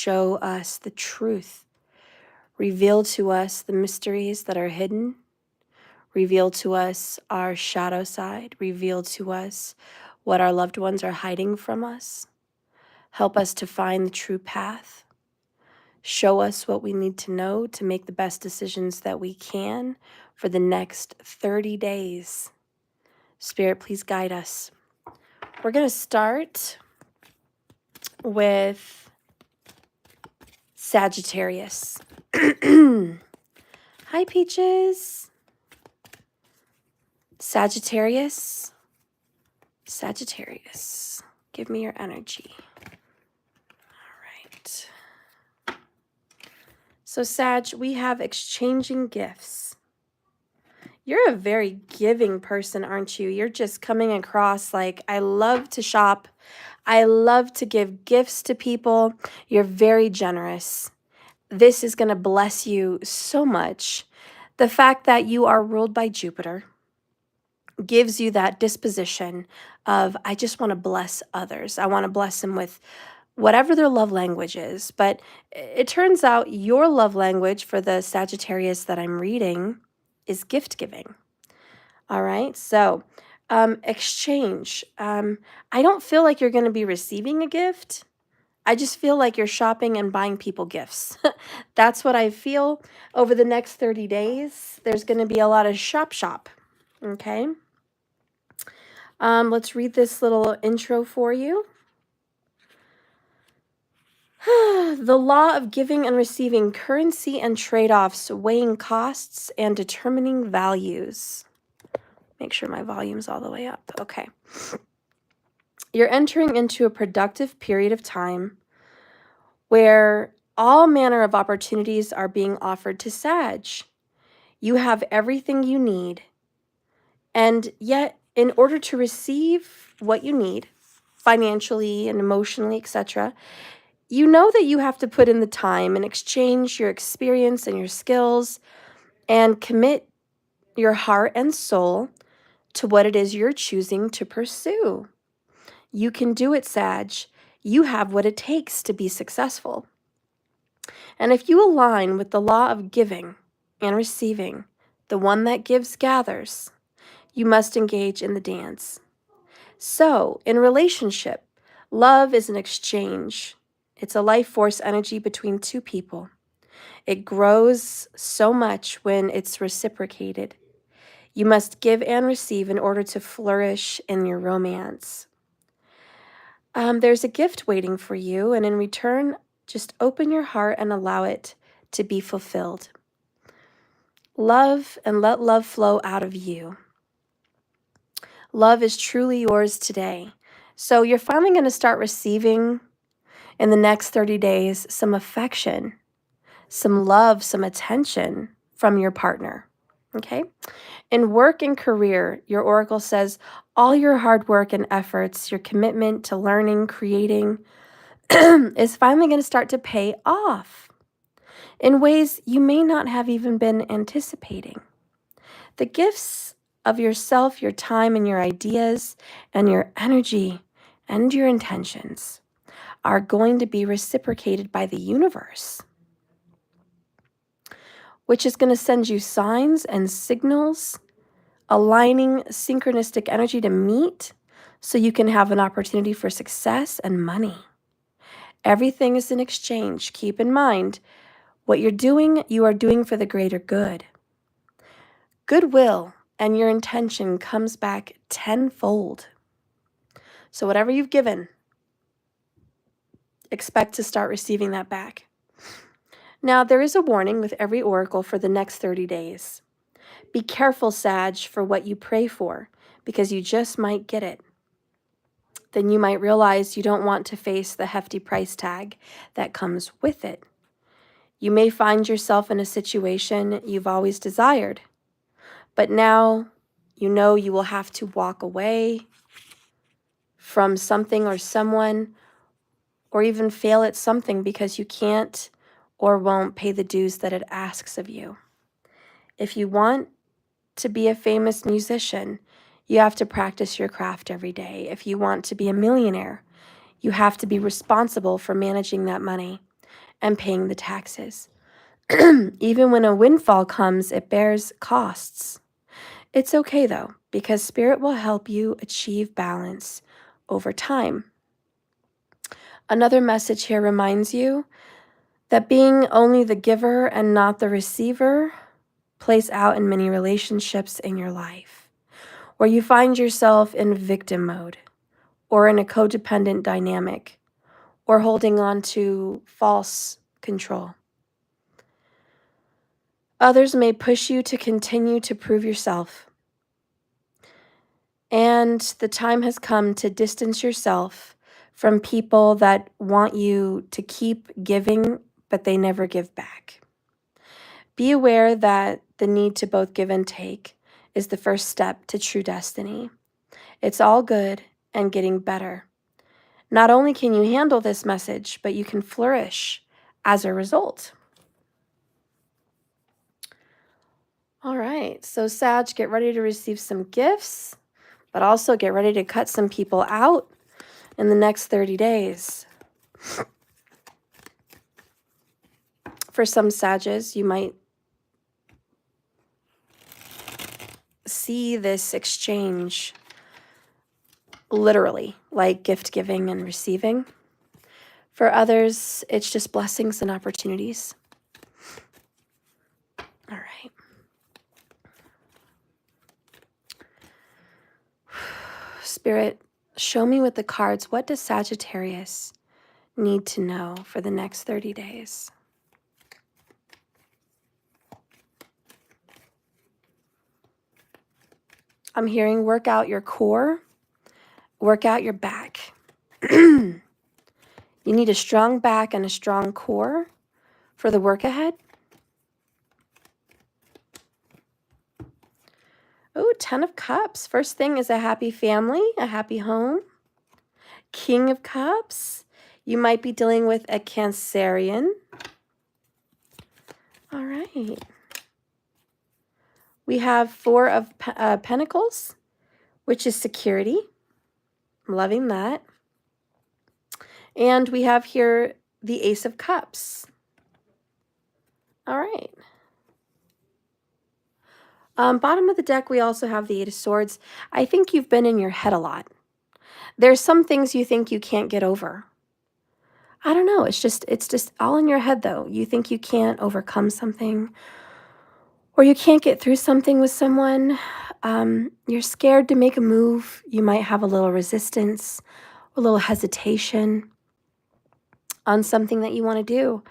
show us the truth. Reveal to us the mysteries that are hidden. Reveal to us our shadow side. Reveal to us what our loved ones are hiding from us. Help us to find the true path. Show us what we need to know to make the best decisions that we can for the next 30 days. Spirit, please guide us. We're going to start with Sagittarius. Hi, Peaches. Sagittarius. Sagittarius. Give me your energy. All right. So, Sag, we have exchanging gifts. You're a very giving person, aren't you? You're just coming across like, I love to shop. I love to give gifts to people. You're very generous. This is going to bless you so much. The fact that you are ruled by Jupiter gives you that disposition of, I just want to bless others. I want to bless them with whatever their love language is. But it turns out your love language for the Sagittarius that I'm reading is gift giving. All right. So exchange. I don't feel like you're going to be receiving a gift. I just feel like you're shopping and buying people gifts. That's what I feel over the next 30 days. There's going to be a lot of shop. Okay. Let's read this little intro for you. The law of giving and receiving, currency and trade-offs, weighing costs and determining values. Make sure my volume's all the way up. Okay. You're entering into a productive period of time where all manner of opportunities are being offered to Sag. You have everything you need. And yet, in order to receive what you need, financially and emotionally, etc., you know that you have to put in the time and exchange your experience and your skills and commit your heart and soul to what it is you're choosing to pursue. You can do it, Sag. You have what it takes to be successful. And if you align with the law of giving and receiving, the one that gives gathers, you must engage in the dance. So, in relationship, love is an exchange. It's a life force energy between two people. It grows so much when it's reciprocated. You must give and receive in order to flourish in your romance. There's a gift waiting for you, and in return, just open your heart and allow it to be fulfilled. Love and let love flow out of you. Love is truly yours today. So you're finally going to start receiving in the next 30 days some affection, some love, some attention from your partner. Okay? In work and career, your oracle says all your hard work and efforts, your commitment to learning, creating, is finally going to start to pay off in ways you may not have even been anticipating. The gifts of yourself, your time, and your ideas, and your energy, and your intentions are going to be reciprocated by the universe, which is going to send you signs and signals, aligning synchronistic energy to meet so you can have an opportunity for success and money. Everything is an exchange. Keep in mind, what you're doing, you are doing for the greater good. Goodwill and your intention comes back tenfold. So whatever you've given, expect to start receiving that back. Now, there is a warning with every oracle for the next 30 days. Be careful, Sag, for what you pray for, because you just might get it. Then you might realize you don't want to face the hefty price tag that comes with it. You may find yourself in a situation you've always desired, but now you know you will have to walk away from something or someone, or even fail at something because you can't or won't pay the dues that it asks of you. If you want to be a famous musician, you have to practice your craft every day. If you want to be a millionaire, you have to be responsible for managing that money. and paying the taxes. Even when a windfall comes, it bears costs. It's okay though, because Spirit will help you achieve balance over time. Another message here reminds you that being only the giver and not the receiver plays out in many relationships in your life, where you find yourself in victim mode or in a codependent dynamic or holding on to false control. Others may push you to continue to prove yourself. And the time has come to distance yourself from people that want you to keep giving, but they never give back. Be aware that the need to both give and take is the first step to true destiny. It's all good and getting better. Not only can you handle this message, but you can flourish as a result. All right, so Sag, get ready to receive some gifts, but also get ready to cut some people out in the next 30 days. For some Sages, you might see this exchange literally, like gift giving and receiving. For others, it's just blessings and opportunities. All right. Spirit, show me with the cards, what does Sagittarius need to know for the next 30 days? I'm hearing work out your core, work out your back. You need a strong back and a strong core for the work ahead. Oh, 10 of Cups. First thing is a happy family, a happy home. King of Cups. You might be dealing with a Cancerian. All right. We have 4 of Pentacles, which is security. I'm loving that. And we have here the Ace of Cups. All right. Bottom of the deck, we also have the Eight of Swords. I think you've been in your head a lot. There's some things you think you can't get over. I don't know. It's just all in your head, though. You think you can't overcome something, or you can't get through something with someone. You're scared to make a move. You might have a little resistance, a little hesitation on something that you want to do.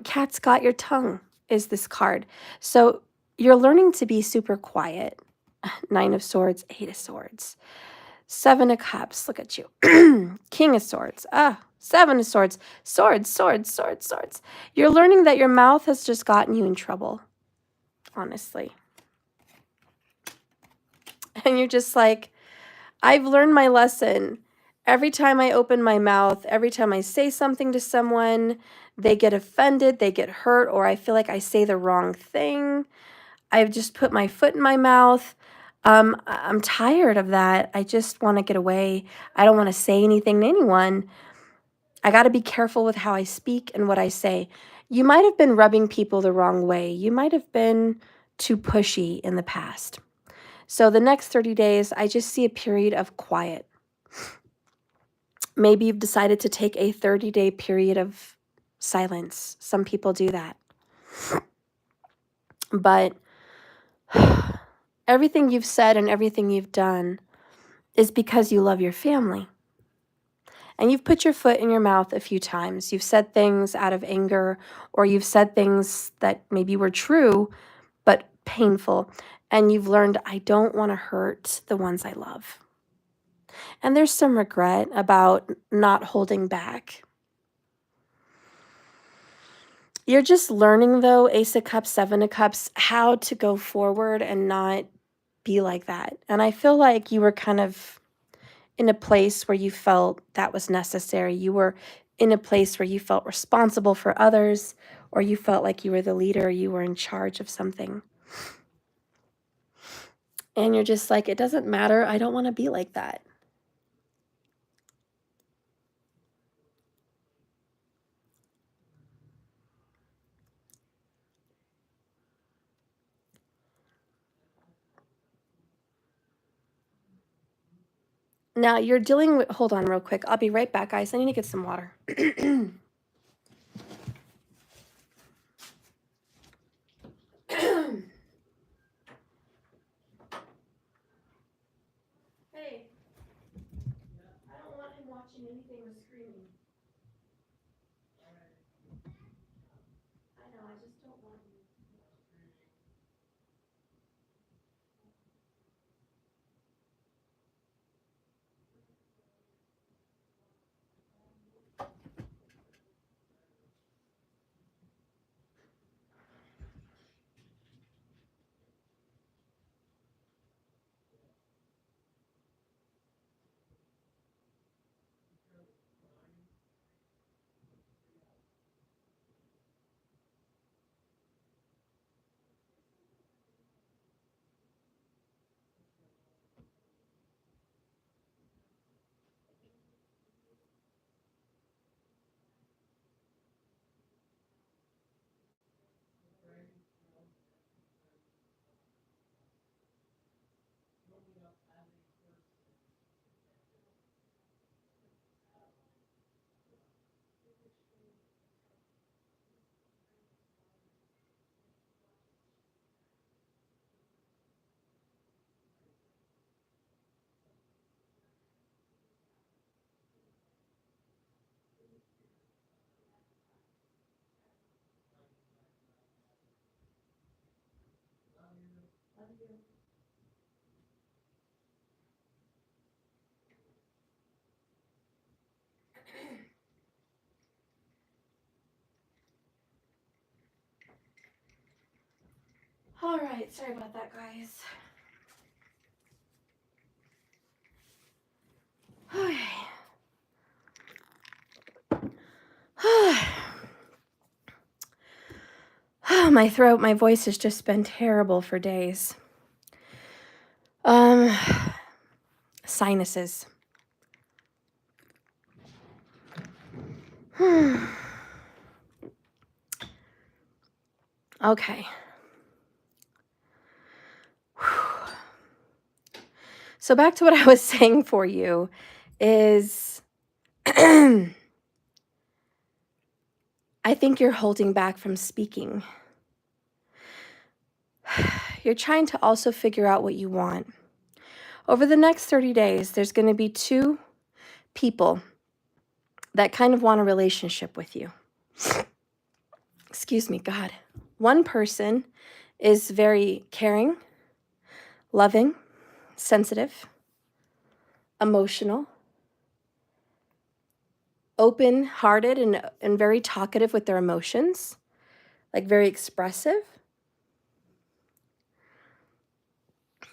Cat's got your tongue is this card. So you're learning to be super quiet. 9 of Swords, 8 of Swords. 7 of Cups, look at you. King of Swords, 7 of Swords. Swords, swords, swords, swords. You're learning that your mouth has just gotten you in trouble, honestly. And you're just like, I've learned my lesson. Every time I open my mouth, every time I say something to someone, they get offended, they get hurt, or I feel like I say the wrong thing. I've just put my foot in my mouth. I'm tired of that. I just want to get away. I don't want to say anything to anyone. I got to be careful with how I speak and what I say. You might have been rubbing people the wrong way. You might have been too pushy in the past. So the next 30 days, I just see a period of quiet. Maybe you've decided to take a 30-day period of silence. Some people do that. But everything you've said and everything you've done is because you love your family. And you've put your foot in your mouth a few times. You've said things out of anger, or you've said things that maybe were true, but painful. And you've learned, I don't want to hurt the ones I love. And there's some regret about not holding back. You're just learning, though, Ace of Cups, 7 of Cups, how to go forward and not be like that. And I feel like you were kind of in a place where you felt that was necessary. You were in a place where you felt responsible for others, or you felt like you were the leader, you were in charge of something. And you're just like, it doesn't matter. I don't want to be like that. Now you're dealing with, hold on real quick. I'll be right back, guys. I need to get some water. Hey, I don't want him watching anything with screaming. I know, I just don't want him. All right, sorry about that, guys. My throat, my voice has just been terrible for days. Sinuses. Okay. So back to what I was saying for you is I think you're holding back from speaking. You're trying to also figure out what you want. Over the next 30 days, there's going to be 2 people that kind of want a relationship with you. Excuse me, God. One person is very caring, loving, sensitive, emotional, open-hearted, and very talkative with their emotions, like very expressive.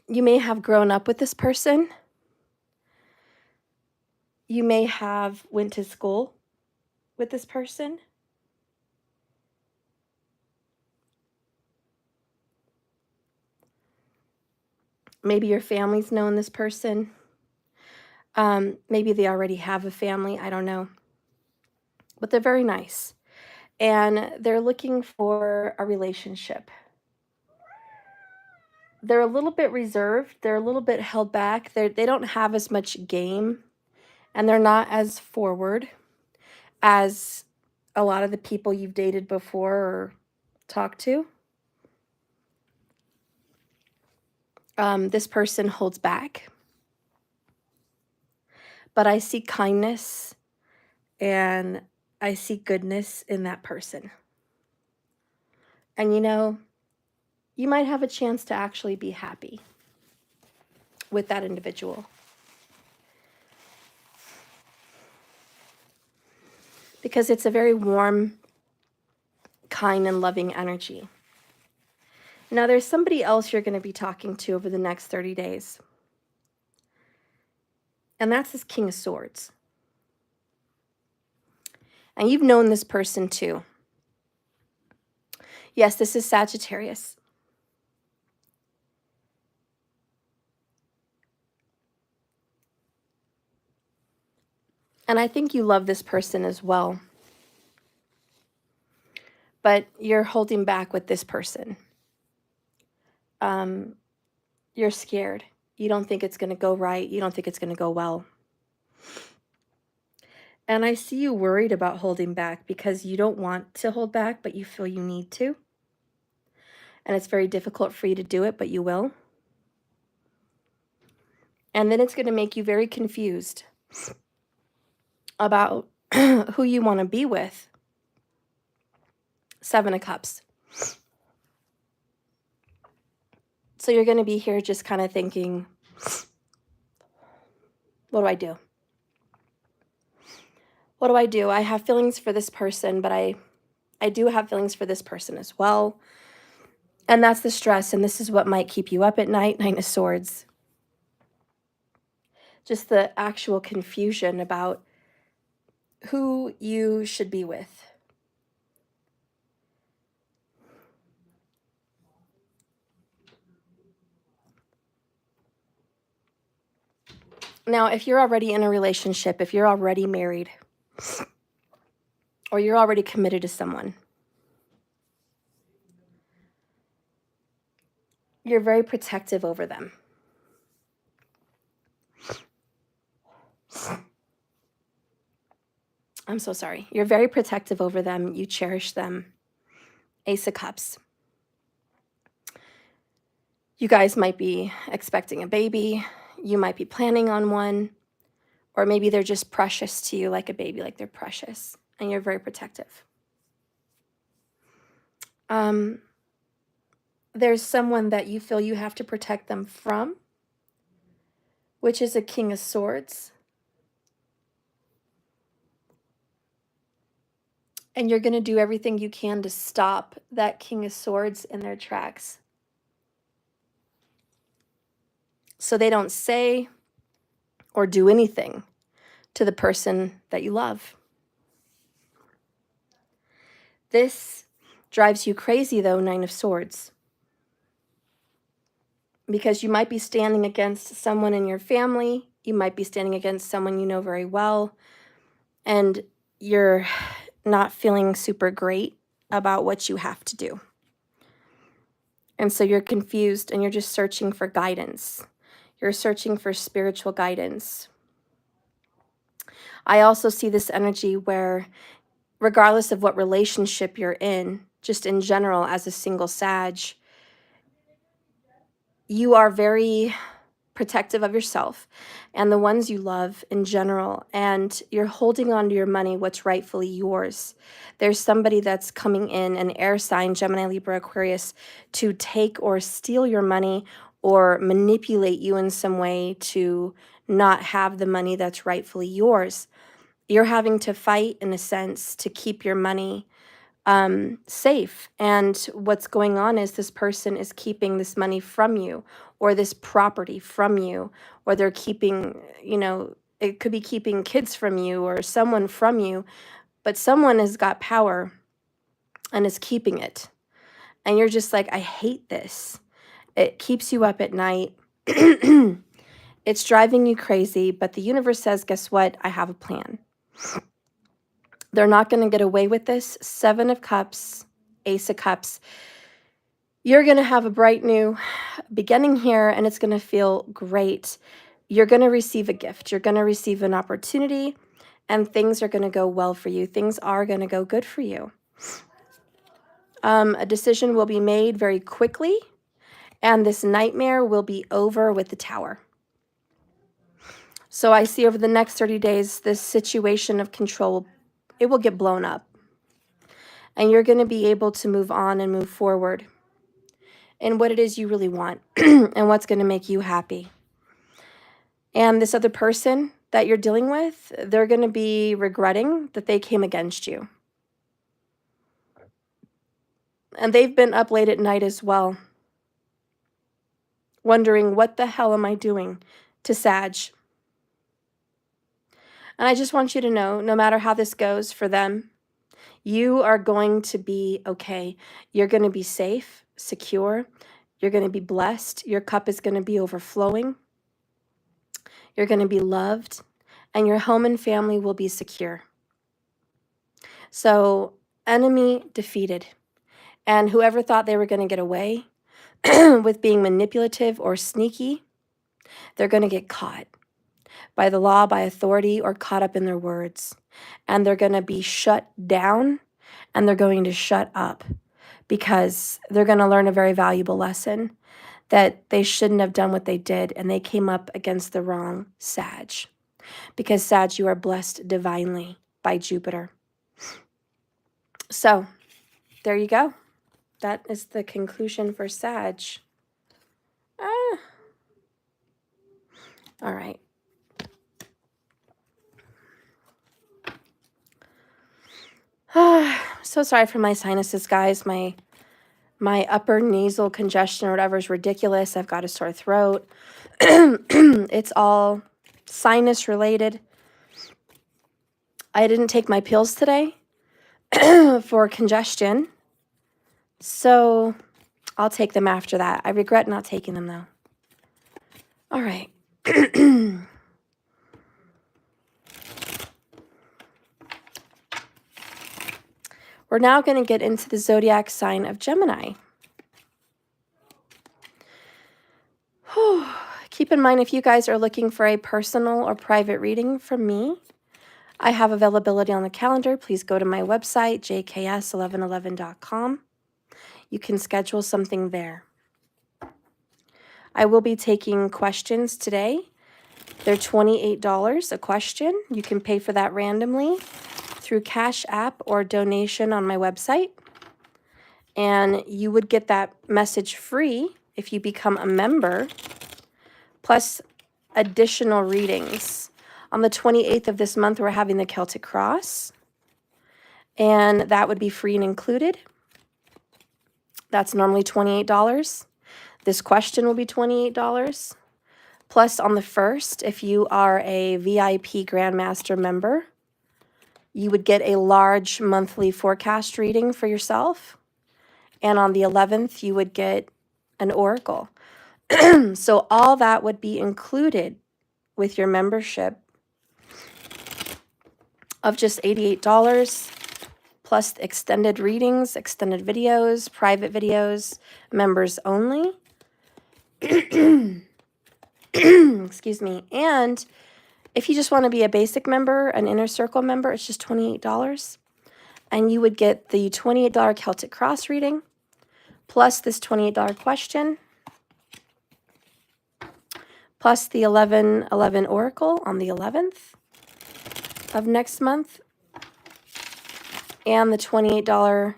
You may have grown up with this person. You may have went to school with this person. Maybe your family's known this person. Maybe they already have a family. I don't know. But they're very nice. And they're looking for a relationship. They're a little bit reserved. They're a little bit held back. They don't have as much game. And they're not as forward as a lot of the people you've dated before or talked to. This person holds back. But I see kindness and I see goodness in that person. And you might have a chance to actually be happy with that individual. Because it's a very warm, kind, and loving energy. Now, there's somebody else you're going to be talking to over the next 30 days. And that's this King of Swords. And you've known this person too. Yes, this is Sagittarius. And I think you love this person as well. But you're holding back with this person. You're scared. You don't think it's going to go right. You don't think it's going to go well. And I see you worried about holding back because you don't want to hold back, but you feel you need to. And it's very difficult for you to do it, but you will. And then it's going to make you very confused about who you want to be with. 7 of Cups. So you're going to be here just kind of thinking, what do I do? What do I do? I have feelings for this person, but I do have feelings for this person as well. And that's the stress, and this is what might keep you up at night, 9 of Swords. Just the actual confusion about who you should be with. Now, if you're already in a relationship, if you're already married, or you're already committed to someone, you're very protective over them. I'm so sorry. You're very protective over them. You cherish them. Ace of Cups. You guys might be expecting a baby. You might be planning on one. Or maybe they're just precious to you like a baby, like they're precious. And you're very protective. There's someone that you feel you have to protect them from, which is a King of Swords. And you're going to do everything you can to stop that King of Swords in their tracks. So they don't say or do anything to the person that you love. This drives you crazy, though, 9 of Swords. Because you might be standing against someone in your family. You might be standing against someone you know very well. And you're not feeling super great about what you have to do. And so you're confused and you're just searching for guidance. You're searching for spiritual guidance. I also see this energy where, regardless of what relationship you're in, just in general as a single Sag, you are very protective of yourself and the ones you love in general, and you're holding on to your money, what's rightfully yours. There's somebody that's coming in, an air sign, Gemini, Libra, Aquarius, to take or steal your money or manipulate you in some way to not have the money that's rightfully yours. You're having to fight, in a sense, to keep your money safe. And what's going on is this person is keeping this money from you, or this property from you, or they're keeping, it could be keeping kids from you or someone from you, but someone has got power and is keeping it. And you're just like, I hate this. It keeps you up at night. It's driving you crazy, but the universe says, guess what? I have a plan. They're not going to get away with this. 7 of Cups, Ace of Cups. You're going to have a bright new beginning here, and it's going to feel great. You're going to receive a gift. You're going to receive an opportunity, and things are going to go well for you. Things are going to go good for you. A decision will be made very quickly, and this nightmare will be over with the Tower. So I see over the next 30 days, this situation of control, it will get blown up. And you're going to be able to move on and move forward in what it is you really want and what's going to make you happy. And this other person that you're dealing with, they're going to be regretting that they came against you. And they've been up late at night as well, wondering, what the hell am I doing to Sag? And I just want you to know, no matter how this goes for them, you are going to be okay. You're going to be safe, secure. You're going to be blessed. Your cup is going to be overflowing. You're going to be loved, and your home and family will be secure. So, enemy defeated. And whoever thought they were going to get away with being manipulative or sneaky, they're going to get caught. by the law, by authority, or caught up in their words. And they're going to be shut down and they're going to shut up because they're going to learn a very valuable lesson that they shouldn't have done what they did and they came up against the wrong Sag. Because Sag, you are blessed divinely by Jupiter. So there you go. That is the conclusion for Sag. All right. So sorry for my sinuses, guys. My upper nasal congestion or whatever is ridiculous. I've got a sore throat. It's all sinus related. I didn't take my pills today for congestion. So I'll take them after that. I regret not taking them though. All right. We're now going to get into the zodiac sign of Gemini. Whew. Keep in mind, if you guys are looking for a personal or private reading from me, I have availability on the calendar. Please go to my website, jks1111.com. You can schedule something there. I will be taking questions today. They're $28 a question. You can pay for that randomly through Cash App or donation on my website. And you would get that message free if you become a member, plus additional readings. On the 28th of this month, we're having the Celtic Cross, and that would be free and included. That's normally $28. This question will be $28. Plus, on the 1st, if you are a VIP Grandmaster member, you would get a large monthly forecast reading for yourself. And on the 11th, you would get an oracle. So all that would be included with your membership of just $88, plus extended readings, extended videos, private videos, members only. Excuse me. And if you just want to be a basic member, an inner circle member, it's just $28. And you would get the $28 Celtic Cross reading, plus this $28 question, plus the 11/11 Oracle on the 11th of next month, and the $28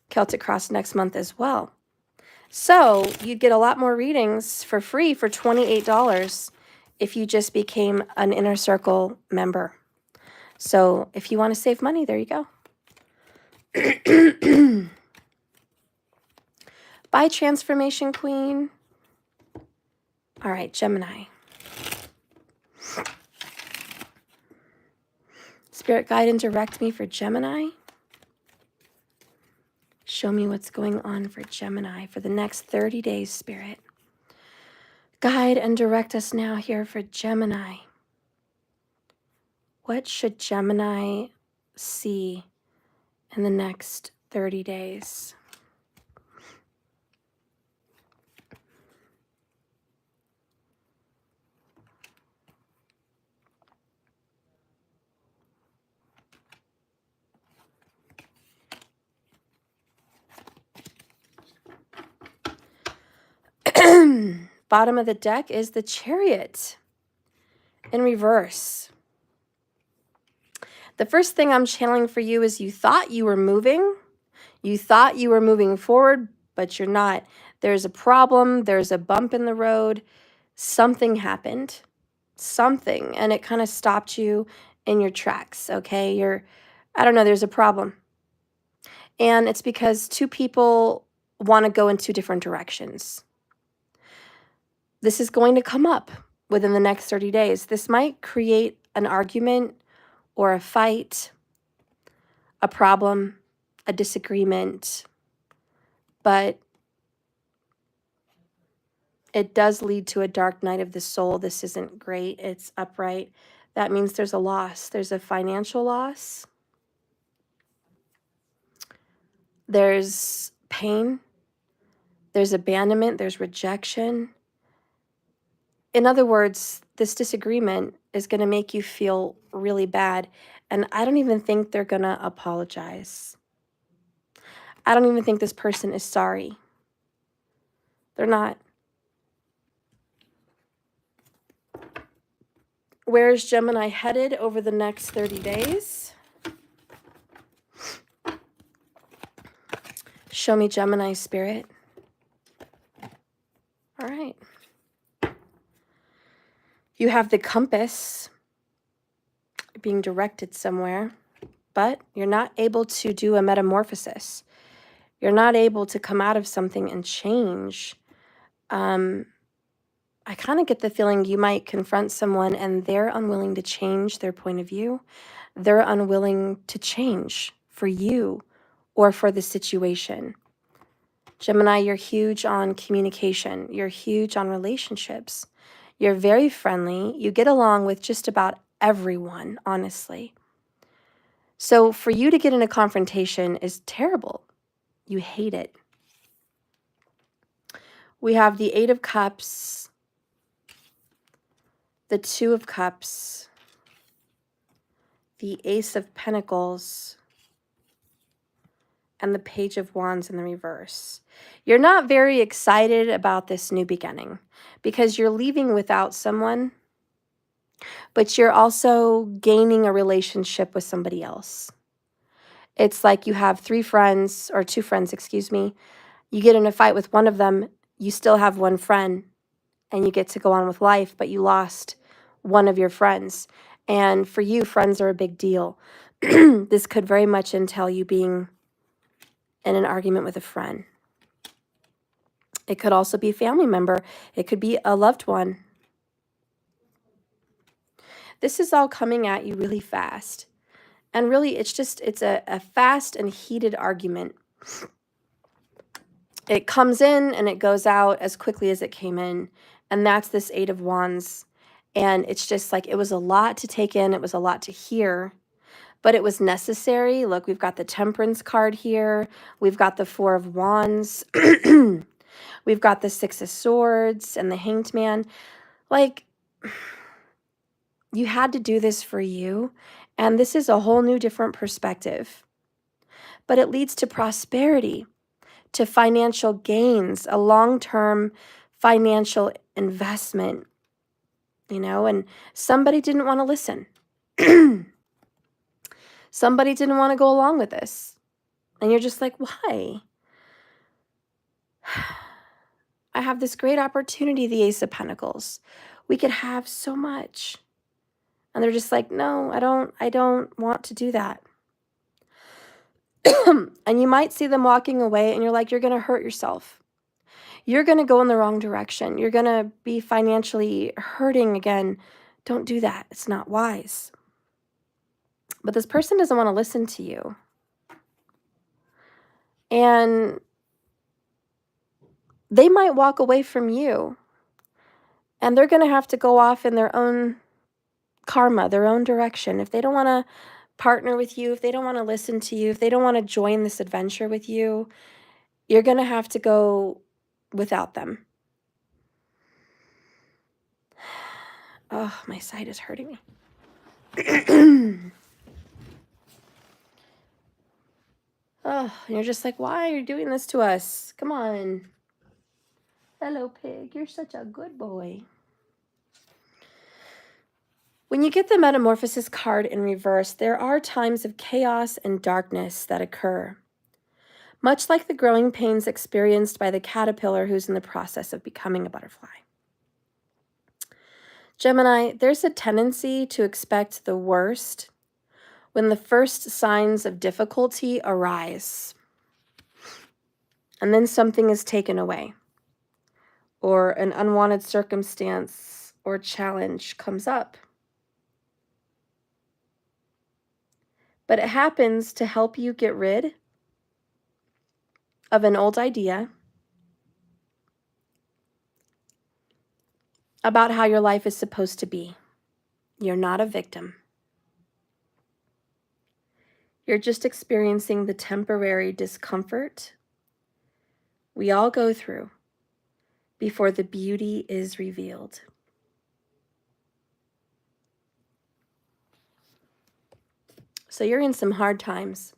Celtic Cross next month as well. So you'd get a lot more readings for free for $28 if you just became an Inner Circle member. So if you want to save money, there you go. Bye, Transformation Queen. All right, Gemini. Spirit, guide and direct me for Gemini. Show me what's going on for Gemini for the next 30 days, Spirit. Guide and direct us now here for Gemini. What should Gemini see in the next 30 days? Bottom of the deck is the Chariot in reverse. The first thing I'm channeling for you is you thought you were moving. You thought you were moving forward, but you're not. There's a problem. There's a bump in the road. Something happened. Something. And it kind of stopped you in your tracks, okay? I don't know, there's a problem. And it's because two people want to go in two different directions. This is going to come up within the next 30 days. This might create an argument or a fight, a problem, a disagreement, but it does lead to a dark night of the soul. This isn't great. It's upright. That means there's a loss. There's a financial loss. There's pain. There's abandonment. There's rejection. In other words, this disagreement is going to make you feel really bad. And I don't even think they're going to apologize. I don't even think this person is sorry. They're not. Where is Gemini headed over the next 30 days? Show me Gemini spirit. All right. You have the compass being directed somewhere, but you're not able to do a metamorphosis. You're not able to come out of something and change. I kind of get the feeling you might confront someone and they're unwilling to change their point of view. They're unwilling to change for you or for the situation. Gemini, you're huge on communication. You're huge on relationships. You're very friendly. You get along with just about everyone, honestly. So for you to get in a confrontation is terrible. You hate it. We have the Eight of Cups, the Two of Cups, the Ace of Pentacles, and the Page of Wands in the reverse. You're not very excited about this new beginning because you're leaving without someone, but you're also gaining a relationship with somebody else. It's like you have two friends, excuse me. You get in a fight with one of them, you still have one friend, and you get to go on with life, but you lost one of your friends. And for you, friends are a big deal. This could very much entail you being in an argument with a friend. It could also be a family member. It could be a loved one. This is all coming at you really fast. And really, it's a fast and heated argument. It comes in and it goes out as quickly as it came in. And that's this Eight of Wands. And it's just like, it was a lot to take in. It was a lot to hear, but it was necessary. Look, we've got the Temperance card here. We've got the Four of Wands. We've got the Six of Swords and the Hanged Man. Like, you had to do this for you. And this is a whole new different perspective. But it leads to prosperity, to financial gains, a long-term financial investment, and somebody didn't want to listen. Somebody didn't want to go along with this. And you're just like, why? I have this great opportunity, the Ace of Pentacles. We could have so much. And they're just like, no, I don't want to do that. And you might see them walking away and you're like, you're going to hurt yourself. You're going to go in the wrong direction. You're going to be financially hurting again. Don't do that. It's not wise. But this person doesn't want to listen to you. And they might walk away from you. And they're going to have to go off in their own karma, their own direction. If they don't want to partner with you, if they don't want to listen to you, if they don't want to join this adventure with you, you're going to have to go without them. Oh, my side is hurting me. Oh, and you're just like, why are you doing this to us? Come on. Hello, pig. You're such a good boy. When you get the Metamorphosis card in reverse, there are times of chaos and darkness that occur, much like the growing pains experienced by the caterpillar who's in the process of becoming a butterfly. Gemini, there's a tendency to expect the worst when the first signs of difficulty arise, and then something is taken away, or an unwanted circumstance or challenge comes up. But it happens to help you get rid of an old idea about how your life is supposed to be. You're not a victim. You're just experiencing the temporary discomfort we all go through before the beauty is revealed. So you're in some hard times.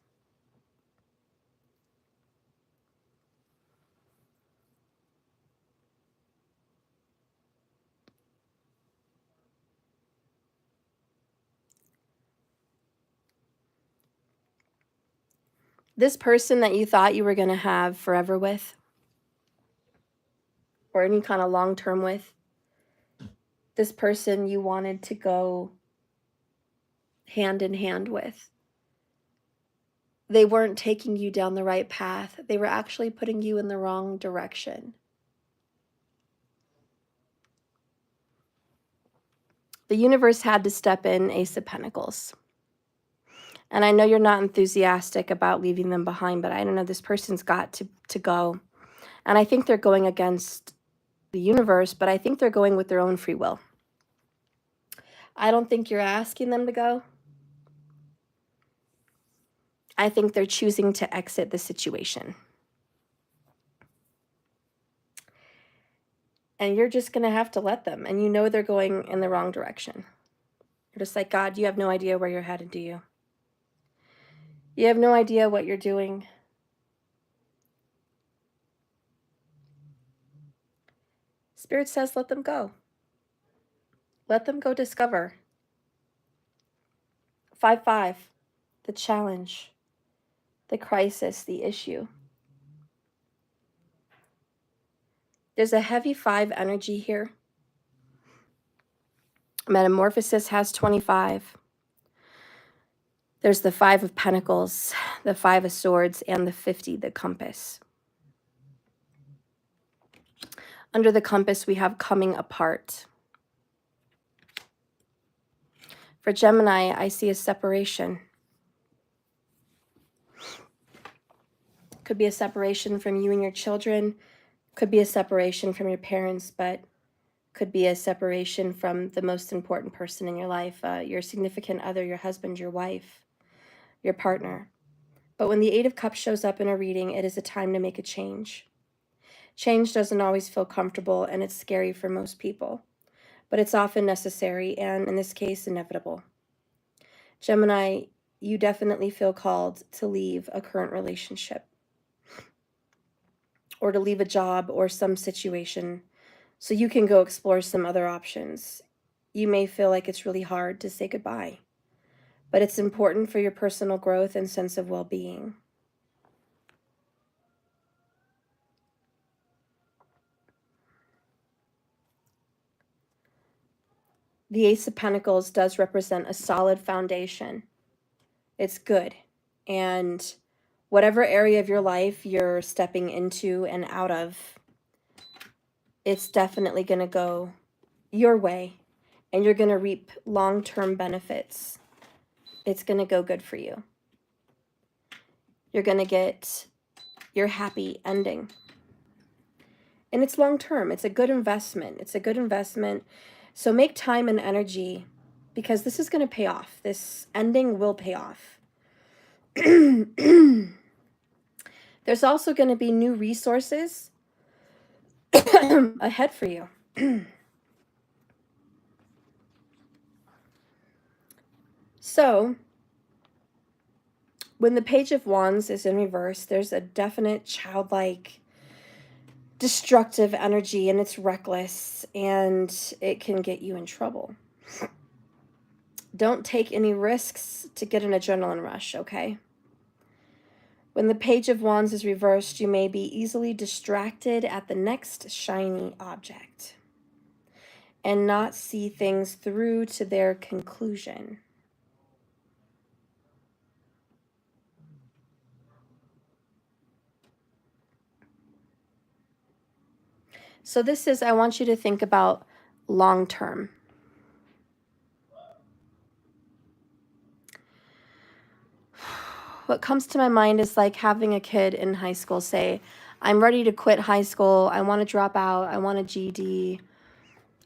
This person that you thought you were going to have forever with, or any kind of long-term with, this person you wanted to go hand in hand with, they weren't taking you down the right path. They were actually putting you in the wrong direction. The universe had to step in, Ace of Pentacles. And I know you're not enthusiastic about leaving them behind, but I don't know, this person's got to go. And I think they're going against the universe, but I think they're going with their own free will. I don't think you're asking them to go. I think they're choosing to exit the situation. And you're just going to have to let them. And you know they're going in the wrong direction. You're just like, God, you have no idea where you're headed, do you? You have no idea what you're doing. Spirit says, let them go. Let them go discover. 5-5, the challenge, the crisis, the issue. There's a heavy 5 energy here. Metamorphosis has 25. There's the 5 of Pentacles, the 5 of Swords, and the 50, the compass. Under the compass, we have coming apart. For Gemini, I see a separation. Could be a separation from you and your children. Could be a separation from your parents, but could be a separation from the most important person in your life, your significant other, your husband, your wife, your partner. But when the 8 of Cups shows up in a reading, it is a time to make a change. Change doesn't always feel comfortable, and it's scary for most people, but it's often necessary, and in this case, inevitable. Gemini, you definitely feel called to leave a current relationship, or to leave a job or some situation so you can go explore some other options. You may feel like it's really hard to say goodbye, but it's important for your personal growth and sense of well-being. The Ace of Pentacles does represent a solid foundation. It's good. And whatever area of your life you're stepping into and out of, it's definitely going to go your way, and you're going to reap long-term benefits. It's going to go good for you. You're going to get your happy ending. And it's long-term. It's a good investment. It's a good investment. So make time and energy, because this is going to pay off. This ending will pay off. There's also going to be new resources ahead for you. So, when the Page of Wands is in reverse, there's a definite childlike, destructive energy, and it's reckless, and it can get you in trouble. Don't take any risks to get an adrenaline rush, okay? When the Page of Wands is reversed, you may be easily distracted at the next shiny object and not see things through to their conclusion. So this is, I want you to think about long term. What comes to my mind is like having a kid in high school say, I'm ready to quit high school. I want to drop out. I want a GED.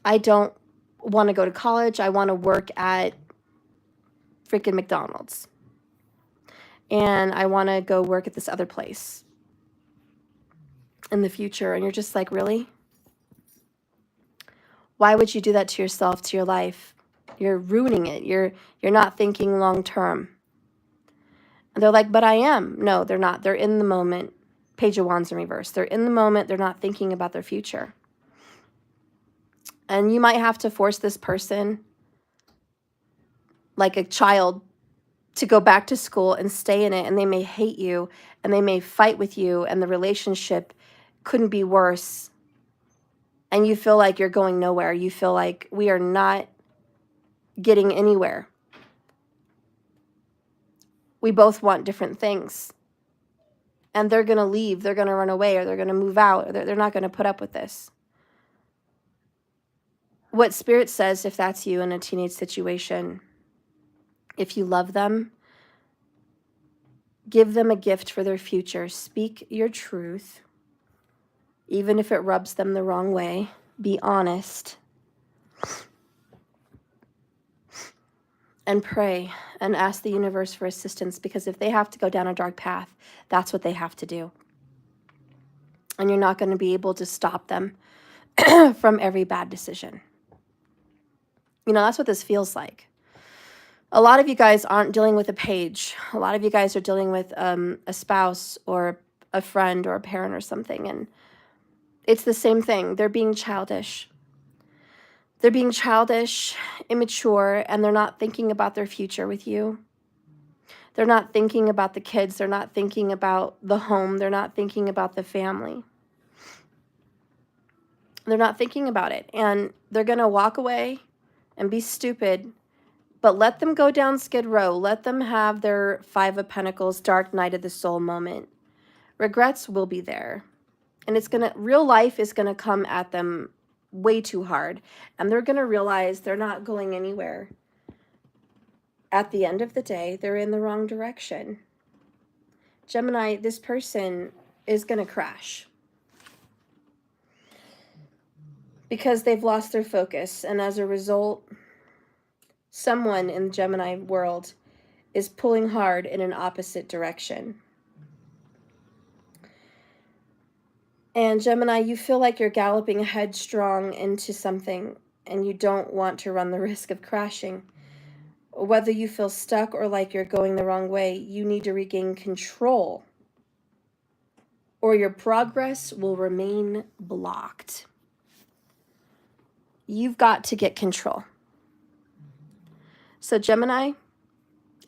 I don't want to go to college. I want to work at freaking McDonald's. And I want to go work at this other place in the future. And you're just like, really? Why would you do that to yourself, to your life? You're ruining it. You're not thinking long term. And they're like, but I am. No, they're not. They're in the moment. Page of Wands in reverse. They're in the moment. They're not thinking about their future. And you might have to force this person, like a child, to go back to school and stay in it. And they may hate you and they may fight with you and the relationship couldn't be worse. And you feel like you're going nowhere. You feel like we are not getting anywhere. We both want different things. And they're going to leave. They're going to run away, or they're going to move out, or they're not going to put up with this. What Spirit says, if that's you in a teenage situation, if you love them, give them a gift for their future. Speak your truth, even if it rubs them the wrong way. Be honest. And pray and ask the universe for assistance, because if they have to go down a dark path, that's what they have to do. And you're not going to be able to stop them from every bad decision. You know, that's what this feels like. A lot of you guys aren't dealing with a page. A lot of you guys are dealing with a spouse or a friend or a parent or something. And it's the same thing. They're being childish. They're being childish, immature, and they're not thinking about their future with you. They're not thinking about the kids. They're not thinking about the home. They're not thinking about the family. They're not thinking about it. And they're going to walk away and be stupid. But let them go down Skid Row. Let them have their Five of Pentacles, dark night of the soul moment. Regrets will be there. And real life is going to come at them way too hard. And they're going to realize they're not going anywhere. At the end of the day, they're in the wrong direction. Gemini, this person is going to crash. Because they've lost their focus. And as a result, someone in the Gemini world is pulling hard in an opposite direction. And Gemini, you feel like you're galloping headstrong into something and you don't want to run the risk of crashing. Whether you feel stuck or like you're going the wrong way, you need to regain control, or your progress will remain blocked. You've got to get control. So Gemini,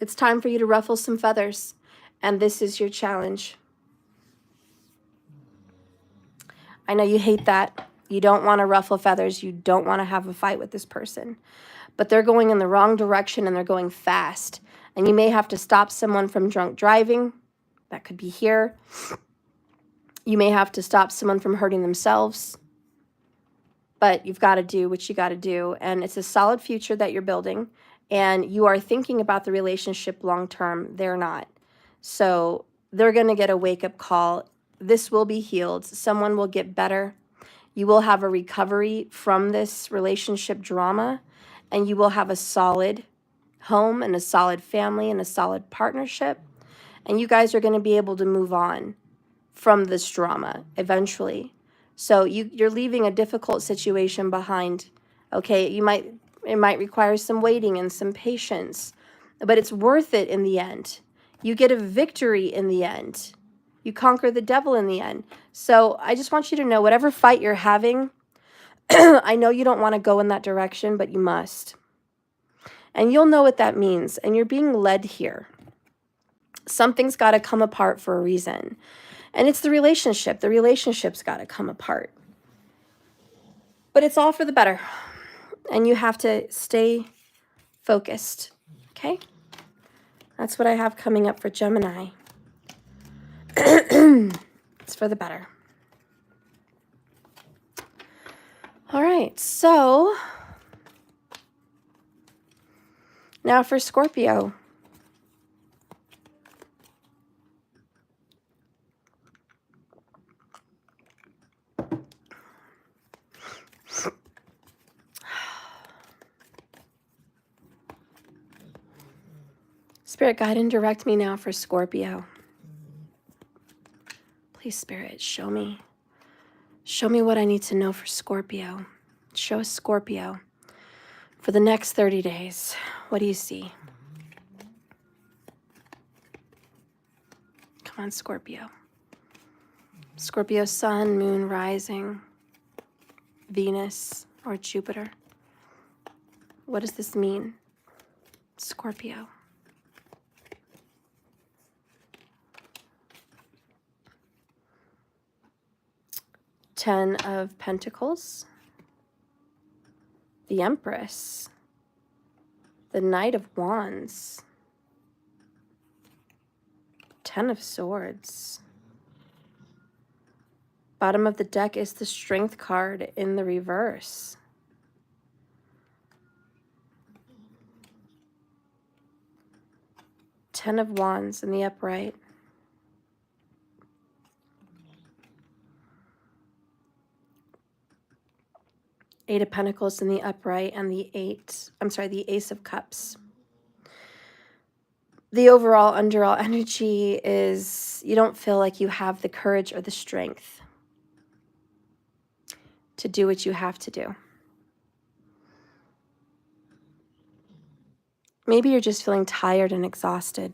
it's time for you to ruffle some feathers, and this is your challenge. I know you hate that. You don't want to ruffle feathers. You don't want to have a fight with this person. But they're going in the wrong direction and they're going fast. And you may have to stop someone from drunk driving. That could be here. You may have to stop someone from hurting themselves. But you've got to do what you got to do. And it's a solid future that you're building. And you are thinking about the relationship long term. They're not. So they're going to get a wake-up call. This will be healed. Someone will get better. You will have a recovery from this relationship drama, and you will have a solid home and a solid family and a solid partnership. And you guys are going to be able to move on from this drama eventually. So you're leaving a difficult situation behind. Okay, it might require some waiting and some patience, but it's worth it in the end. You get a victory in the end. You conquer the devil in the end. So I just want you to know, whatever fight you're having, I know you don't want to go in that direction, but you must. And you'll know what that means. And you're being led here. Something's got to come apart for a reason. And it's the relationship. The relationship's got to come apart. But it's all for the better. And you have to stay focused. Okay? That's what I have coming up for Gemini. It's for the better. All right, so now for Scorpio. Spirit, guide and direct me now for Scorpio. Please, Spirit, show me. Show me what I need to know for Scorpio. Show Scorpio for the next 30 days. What do you see? on Scorpio. Scorpio sun, moon, rising, Venus, or Jupiter. What does this mean? Scorpio. Ten of Pentacles. The Empress. The Knight of Wands. Ten of Swords. Bottom of the deck is the Strength card in the reverse. Ten of Wands in the upright. Eight of Pentacles in the upright, and the Ace of Cups. The overall underall energy is you don't feel like you have the courage or the strength to do what you have to do. Maybe you're just feeling tired and exhausted.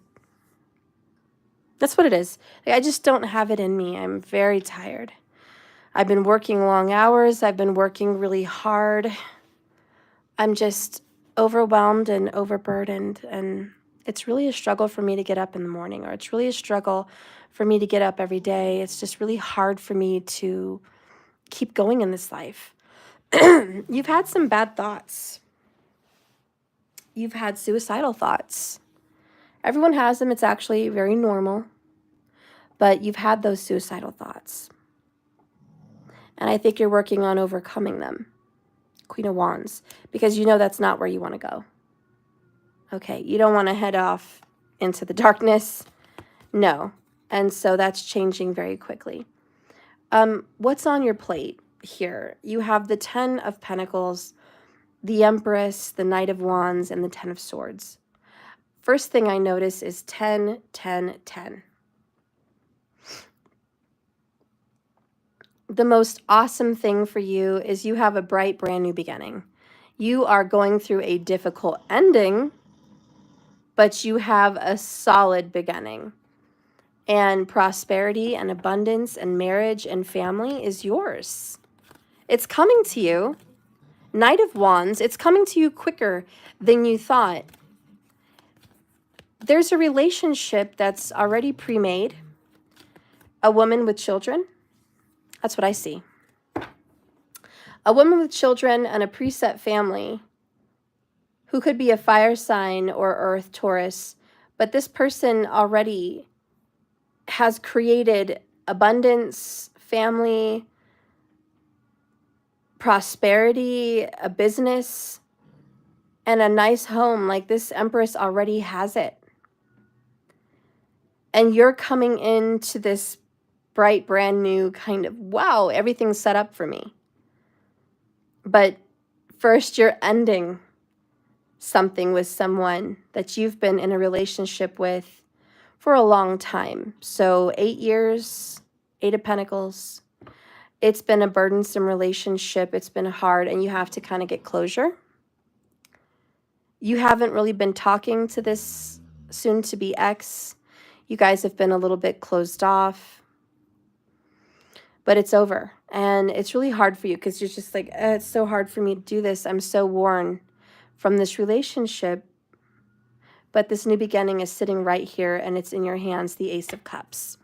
That's what it is. Like, I just don't have it in me. I'm very tired. I've been working long hours. I've been working really hard. I'm just overwhelmed and overburdened, and it's really a struggle for me to get up in the morning, or it's really a struggle for me to get up every day. It's just really hard for me to keep going in this life. You've had some bad thoughts. You've had suicidal thoughts. Everyone has them. It's actually very normal. But you've had those suicidal thoughts. And I think you're working on overcoming them. Queen of Wands. Because you know that's not where you want to go. Okay, you don't want to head off into the darkness. No. And so that's changing very quickly. What's on your plate here? You have the Ten of Pentacles, the Empress, the Knight of Wands, and the Ten of Swords. First thing I notice is 10, 10, 10. The most awesome thing for you is you have a bright, brand new beginning. You are going through a difficult ending, but you have a solid beginning. And prosperity and abundance and marriage and family is yours. It's coming to you. Knight of Wands, it's coming to you quicker than you thought. There's a relationship that's already pre-made. A woman with children. That's what I see. A woman with children and a preset family who could be a fire sign or earth, Taurus, but this person already has created abundance, family, prosperity, a business, and a nice home. Like this Empress already has it. And you're coming into this bright, brand new kind of, wow, everything's set up for me. But first you're ending something with someone that you've been in a relationship with for a long time. So 8 years, 8 of Pentacles. It's been a burdensome relationship. It's been hard, and you have to kind of get closure. You haven't really been talking to this soon-to-be ex. You guys have been a little bit closed off. But it's over. And it's really hard for you because you're just like, it's so hard for me to do this. I'm so worn from this relationship. But this new beginning is sitting right here, and it's in your hands, the Ace of Cups.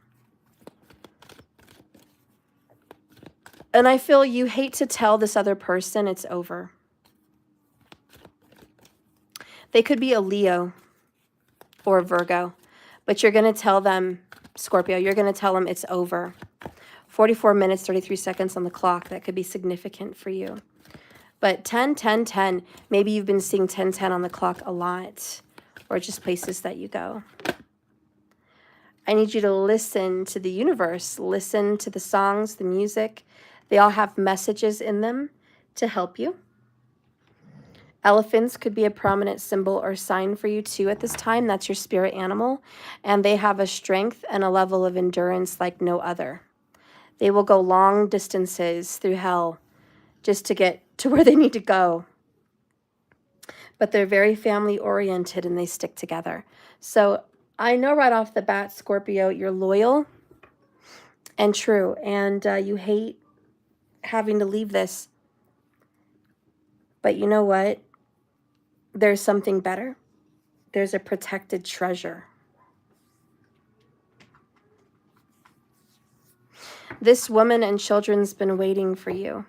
And I feel you hate to tell this other person it's over. They could be a Leo or a Virgo, but you're going to tell them, Scorpio, you're going to tell them it's over. 44 minutes, 33 seconds on the clock. That could be significant for you. But 10, 10, 10, maybe you've been seeing 10, 10 on the clock a lot, or just places that you go. I need you to listen to the universe, listen to the songs, the music. They all have messages in them to help you. Elephants could be a prominent symbol or sign for you too at this time. That's your spirit animal. And they have a strength and a level of endurance like no other. They will go long distances through hell just to get to where they need to go. But they're very family oriented and they stick together. So I know right off the bat, Scorpio, you're loyal and true, and you hate having to leave this. But you know what? There's something better. There's a protected treasure. This woman and children's been waiting for you.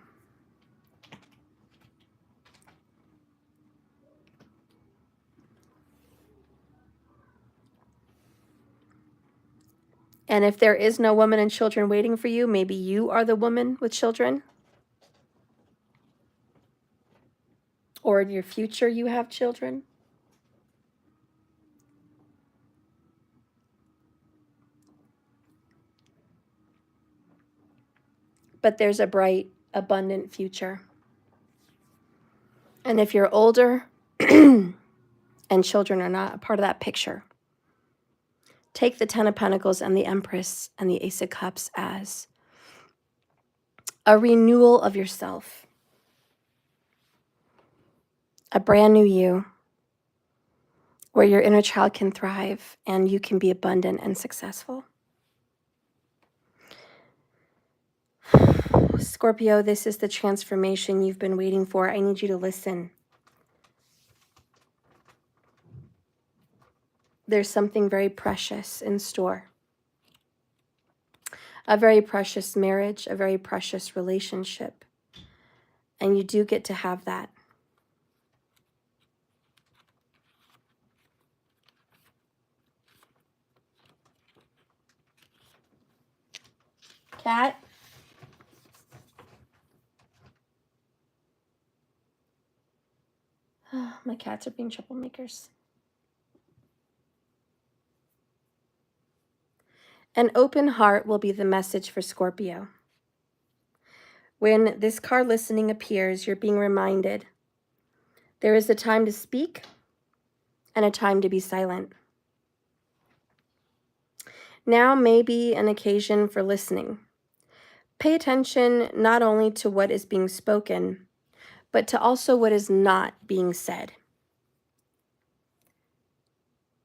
And if there is no woman and children waiting for you, maybe you are the woman with children. Or in your future, you have children. But there's a bright, abundant future. And if you're older and children are not a part of that picture, take the Ten of Pentacles and the Empress and the Ace of Cups as a renewal of yourself, a brand new you, where your inner child can thrive and you can be abundant and successful. Scorpio, this is the transformation you've been waiting for. I need you to listen. There's something very precious in store. A very precious marriage, a very precious relationship. And you do get to have that. Cat? My cats are being troublemakers. An open heart will be the message for Scorpio. When this card listening appears, you're being reminded there is a time to speak and a time to be silent. Now may be an occasion for listening. Pay attention not only to what is being spoken, but to also what is not being said.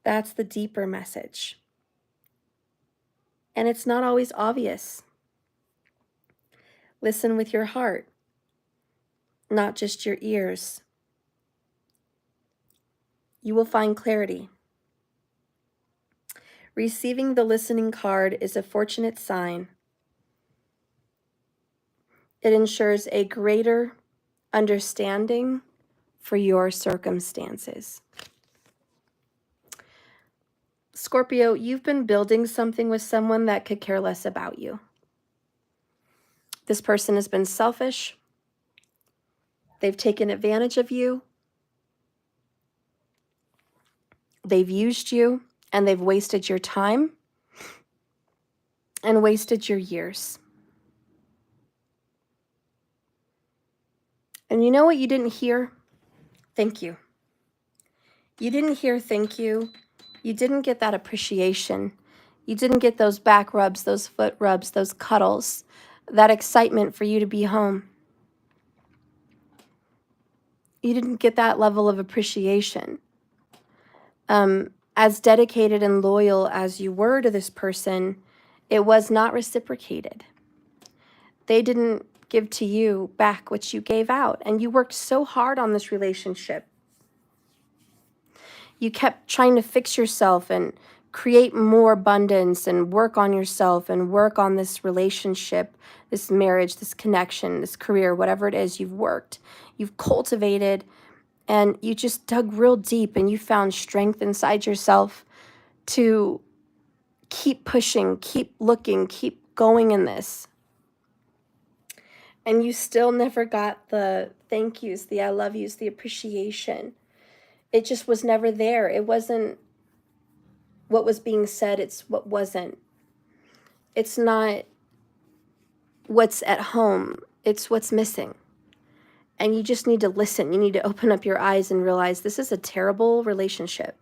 That's the deeper message. And it's not always obvious. Listen with your heart, not just your ears. You will find clarity. Receiving the listening card is a fortunate sign. It ensures a greater understanding for your circumstances. Scorpio, you've been building something with someone that could care less about you. This person has been selfish. They've taken advantage of you. They've used you, and they've wasted your time and wasted your years. And you know what you didn't hear? Thank you. You didn't hear thank you. You didn't get that appreciation. You didn't get those back rubs, those foot rubs, those cuddles, that excitement for you to be home. You didn't get that level of appreciation. As dedicated and loyal as you were to this person, it was not reciprocated. They didn't give to you back what you gave out, and you worked so hard on this relationship. You kept trying to fix yourself and create more abundance and work on yourself and work on this relationship, this marriage, this connection, this career, whatever it is you've worked, you've cultivated, and you just dug real deep and you found strength inside yourself to keep pushing, keep looking, keep going in this. And you still never got the thank yous, the I love yous, the appreciation. It just was never there. It wasn't what was being said, it's what wasn't. It's not what's at home, it's what's missing. And you just need to listen. You need to open up your eyes and realize this is a terrible relationship,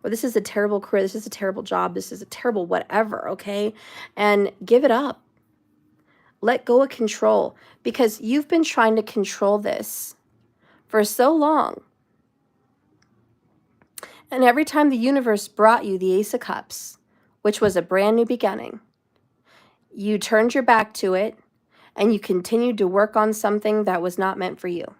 or this is a terrible career, this is a terrible job, this is a terrible whatever, okay? And give it up. Let go of control, because you've been trying to control this for so long. And every time the universe brought you the Ace of Cups, which was a brand new beginning, you turned your back to it and you continued to work on something that was not meant for you.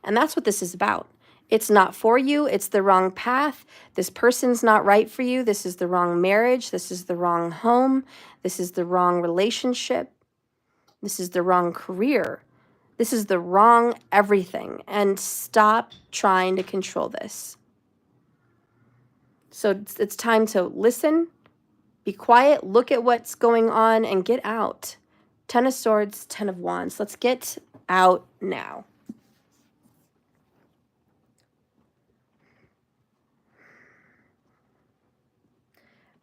And that's what this is about. It's not for you. It's the wrong path. This person's not right for you. This is the wrong marriage. This is the wrong home. This is the wrong relationship. This is the wrong career. This is the wrong everything. And stop trying to control this. So it's time to listen, be quiet, look at what's going on, and get out. 10 of Swords, 10 of Wands. Let's get out now.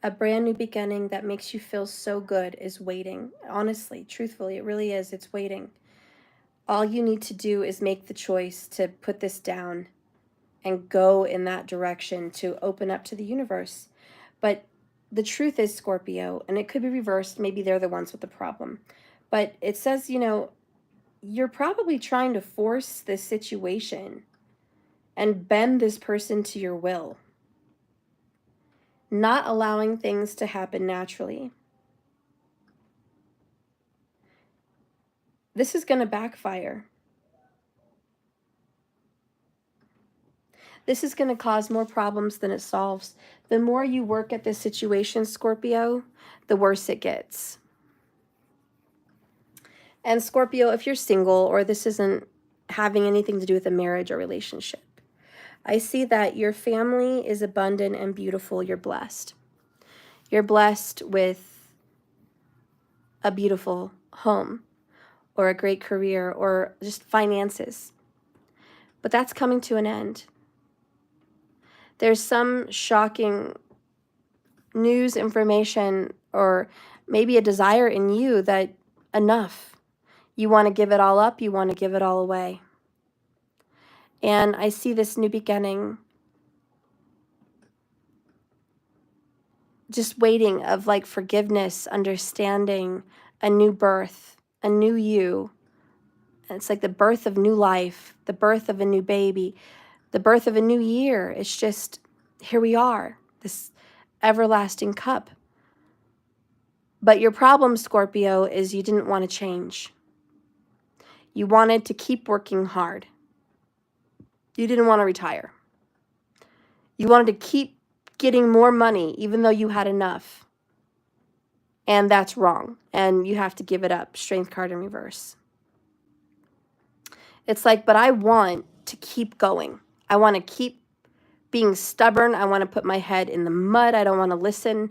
A brand new beginning that makes you feel so good is waiting. Honestly, truthfully, it really is. It's waiting. All you need to do is make the choice to put this down and go in that direction, to open up to the universe. But the truth is, Scorpio, and it could be reversed. Maybe they're the ones with the problem. But it says, you're probably trying to force this situation and bend this person to your will, not allowing things to happen naturally. This is going to backfire. This is going to cause more problems than it solves. The more you work at this situation, Scorpio, the worse it gets. And Scorpio, if you're single or this isn't having anything to do with a marriage or relationship, I see that your family is abundant and beautiful. You're blessed. You're blessed with a beautiful home or a great career or just finances. But that's coming to an end. There's some shocking news, information, or maybe a desire in you that enough. You want to give it all up. You want to give it all away. And I see this new beginning just waiting of like forgiveness, understanding, a new birth, a new you. And it's like the birth of new life, the birth of a new baby, the birth of a new year. It's just, here we are, this everlasting cup. But your problem, Scorpio, is you didn't want to change. You wanted to keep working hard. You didn't want to retire. You wanted to keep getting more money even though you had enough. And that's wrong. And you have to give it up. Strength card in reverse. It's like, but I want to keep going. I want to keep being stubborn. I want to put my head in the mud. I don't want to listen.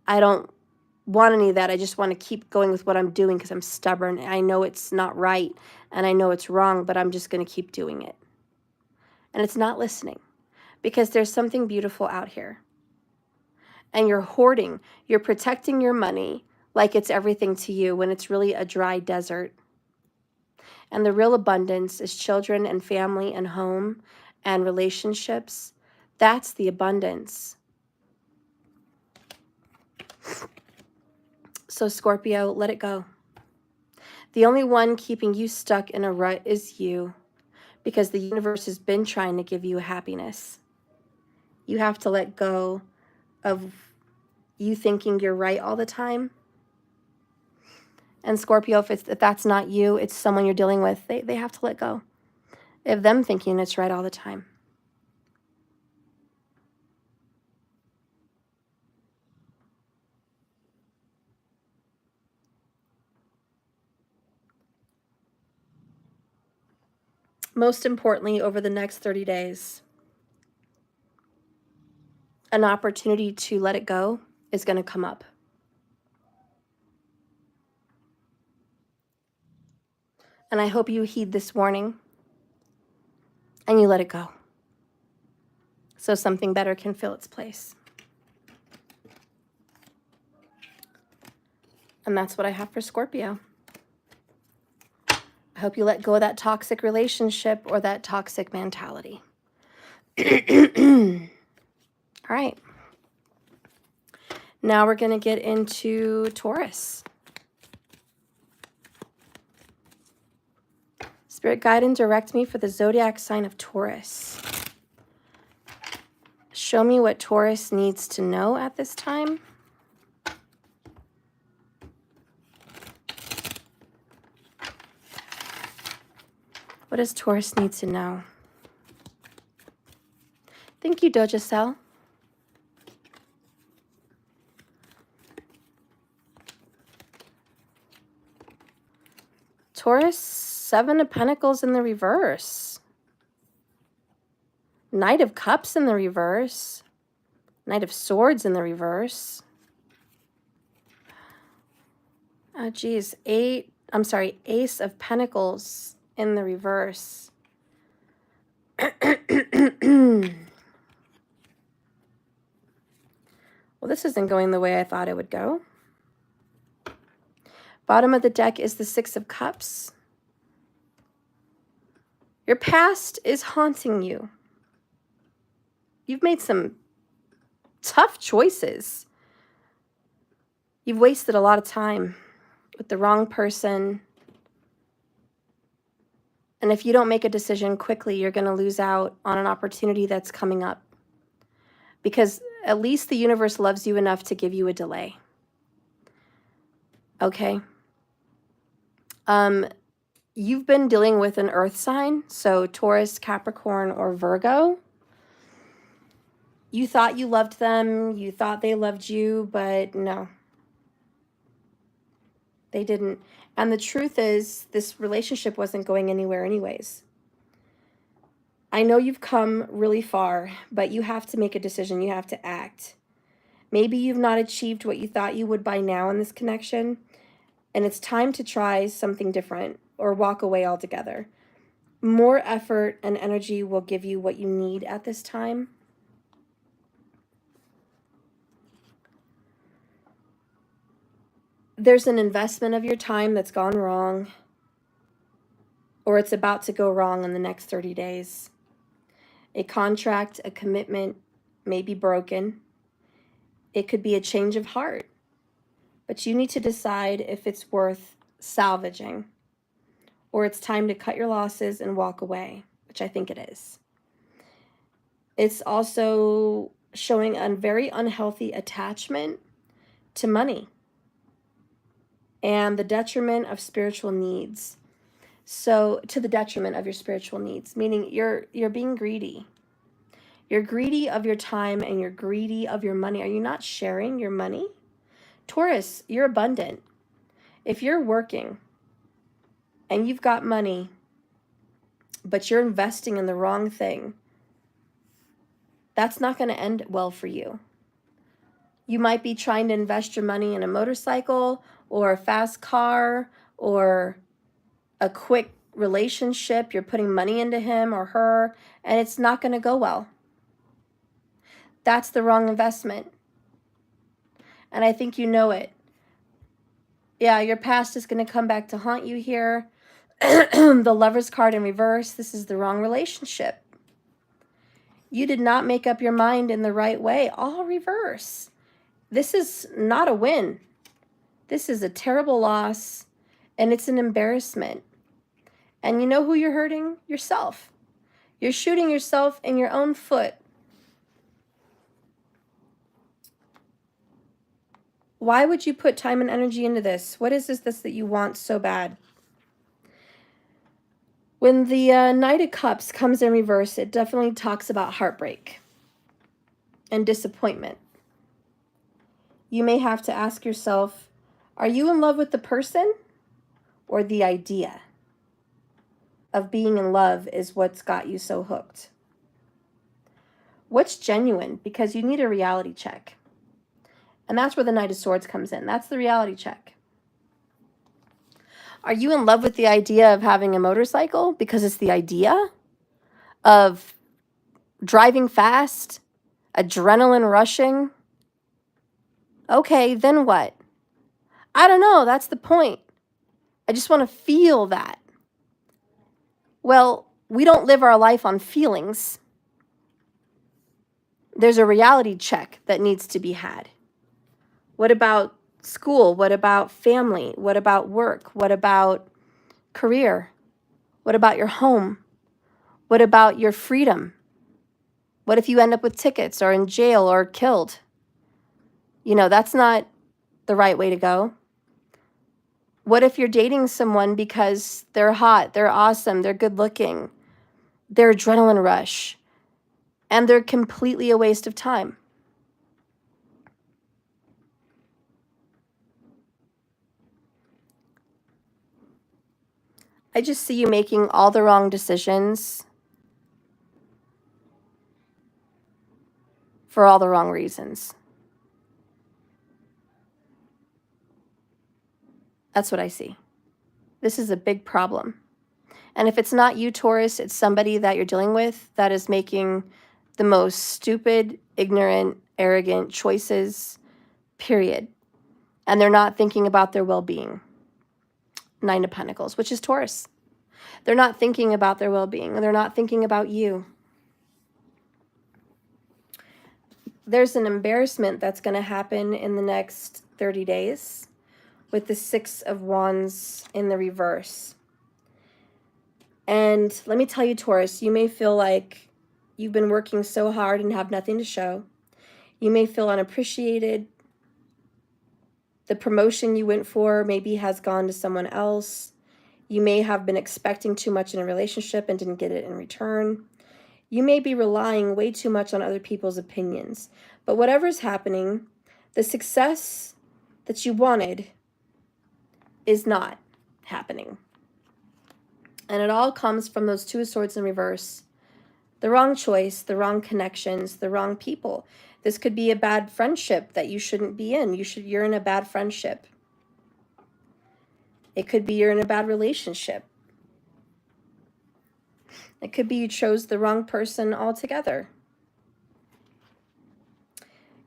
I don't want any of that. I just want to keep going with what I'm doing because I'm stubborn. I know it's not right and I know it's wrong, but I'm just going to keep doing it. And it's not listening because there's something beautiful out here. And you're hoarding. You're protecting your money like it's everything to you when it's really a dry desert. And the real abundance is children and family and home and relationships. That's the abundance. So Scorpio, let it go. The only one keeping you stuck in a rut is you, because the universe has been trying to give you happiness. You have to let go of you thinking you're right all the time. And Scorpio, if that's not you, it's someone you're dealing with, they have to let go of them thinking it's right all the time. Most importantly, over the next 30 days, an opportunity to let it go is going to come up. And I hope you heed this warning and you let it go so something better can fill its place. And that's what I have for Scorpio. I hope you let go of that toxic relationship or that toxic mentality. All right. Now we're going to get into Taurus. Spirit, guide and direct me for the zodiac sign of Taurus. Show me what Taurus needs to know at this time. What does Taurus need to know? Thank you, Doja Cell. Taurus, 7 of Pentacles in the reverse. Knight of Cups in the reverse. Knight of Swords in the reverse. Oh, geez. Ace of Pentacles in the reverse. Well, this isn't going the way I thought it would go. Bottom of the deck is the 6 of Cups. Your past is haunting you. You've made some tough choices. You've wasted a lot of time with the wrong person. And if you don't make a decision quickly, you're going to lose out on an opportunity that's coming up. Because at least the universe loves you enough to give you a delay. Okay? You've been dealing with an earth sign, so Taurus, Capricorn, or Virgo. You thought you loved them, you thought they loved you, but no. They didn't. And the truth is, this relationship wasn't going anywhere anyways. I know you've come really far, but you have to make a decision. You have to act. Maybe you've not achieved what you thought you would by now in this connection, and it's time to try something different or walk away altogether. More effort and energy will give you what you need at this time. There's an investment of your time that's gone wrong, or it's about to go wrong in the next 30 days. A contract, a commitment may be broken. It could be a change of heart, but you need to decide if it's worth salvaging, or it's time to cut your losses and walk away, which I think it is. It's also showing a very unhealthy attachment to money and the detriment of spiritual needs. So to the detriment of your spiritual needs, meaning you're being greedy. You're greedy of your time and you're greedy of your money. Are you not sharing your money? Taurus, you're abundant. If you're working and you've got money, but you're investing in the wrong thing, that's not going to end well for you. You might be trying to invest your money in a motorcycle or a fast car or a quick relationship. You're putting money into him or her, and it's not going to go well. That's the wrong investment. And I think you know it. Yeah, your past is going to come back to haunt you here. The Lover's card in reverse. This is the wrong relationship. You did not make up your mind in the right way. All reverse. This is not a win. This is a terrible loss, and it's an embarrassment. And you know who you're hurting? Yourself. You're shooting yourself in your own foot. Why would you put time and energy into this? What is this that you want so bad? When the Knight of Cups comes in reverse, it definitely talks about heartbreak and disappointment. You may have to ask yourself, are you in love with the person or the idea of being in love is what's got you so hooked? What's genuine? Because you need a reality check. And that's where the Knight of Swords comes in. That's the reality check. Are you in love with the idea of having a motorcycle because it's the idea of driving fast, adrenaline rushing? Okay, then what? I don't know. That's the point. I just want to feel that. Well, we don't live our life on feelings. There's a reality check that needs to be had. What about school? What about family? What about work? What about career? What about your home? What about your freedom? What if you end up with tickets or in jail or killed? You know, that's not the right way to go. What if you're dating someone because they're hot, they're awesome, they're good looking, they're adrenaline rush, and they're completely a waste of time? I just see you making all the wrong decisions for all the wrong reasons. That's what I see. This is a big problem. And if it's not you, Taurus, it's somebody that you're dealing with that is making the most stupid, ignorant, arrogant choices, period. And they're not thinking about their well-being. 9 of Pentacles, which is Taurus. They're not thinking about their well-being. They're not thinking about you. There's an embarrassment that's going to happen in the next 30 days with the 6 of Wands in the reverse. And let me tell you, Taurus, you may feel like you've been working so hard and have nothing to show. You may feel unappreciated. The promotion you went for maybe has gone to someone else. You may have been expecting too much in a relationship and didn't get it in return. You may be relying way too much on other people's opinions. But whatever's happening, the success that you wanted is not happening. And it all comes from those 2 of Swords in reverse. The wrong choice, the wrong connections, the wrong people. This could be a bad friendship that you shouldn't be in. You're in a bad friendship. It could be you're in a bad relationship. It could be you chose the wrong person altogether.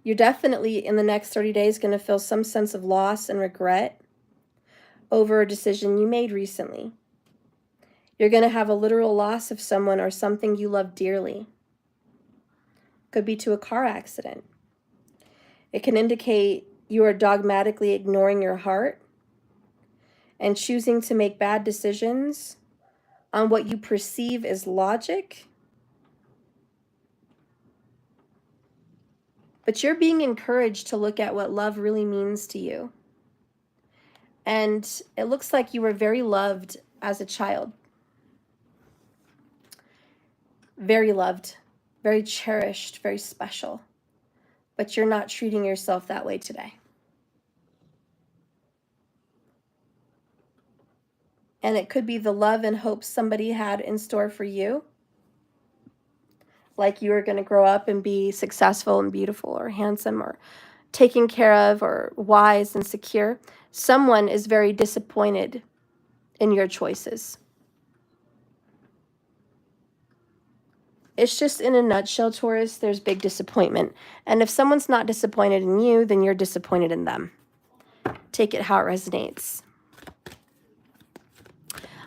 You're definitely in the next 30 days going to feel some sense of loss and regret over a decision you made recently. You're going to have a literal loss of someone or something you love dearly. Could be to a car accident. It can indicate you are dogmatically ignoring your heart and choosing to make bad decisions on what you perceive as logic. But you're being encouraged to look at what love really means to you. And it looks like you were very loved as a child. Very loved, very cherished, very special. But you're not treating yourself that way today. And it could be the love and hope somebody had in store for you. Like you were going to grow up and be successful and beautiful or handsome or taken care of or wise and secure. Someone is very disappointed in your choices. It's just in a nutshell, Taurus, there's big disappointment. And if someone's not disappointed in you, then you're disappointed in them. Take it how it resonates.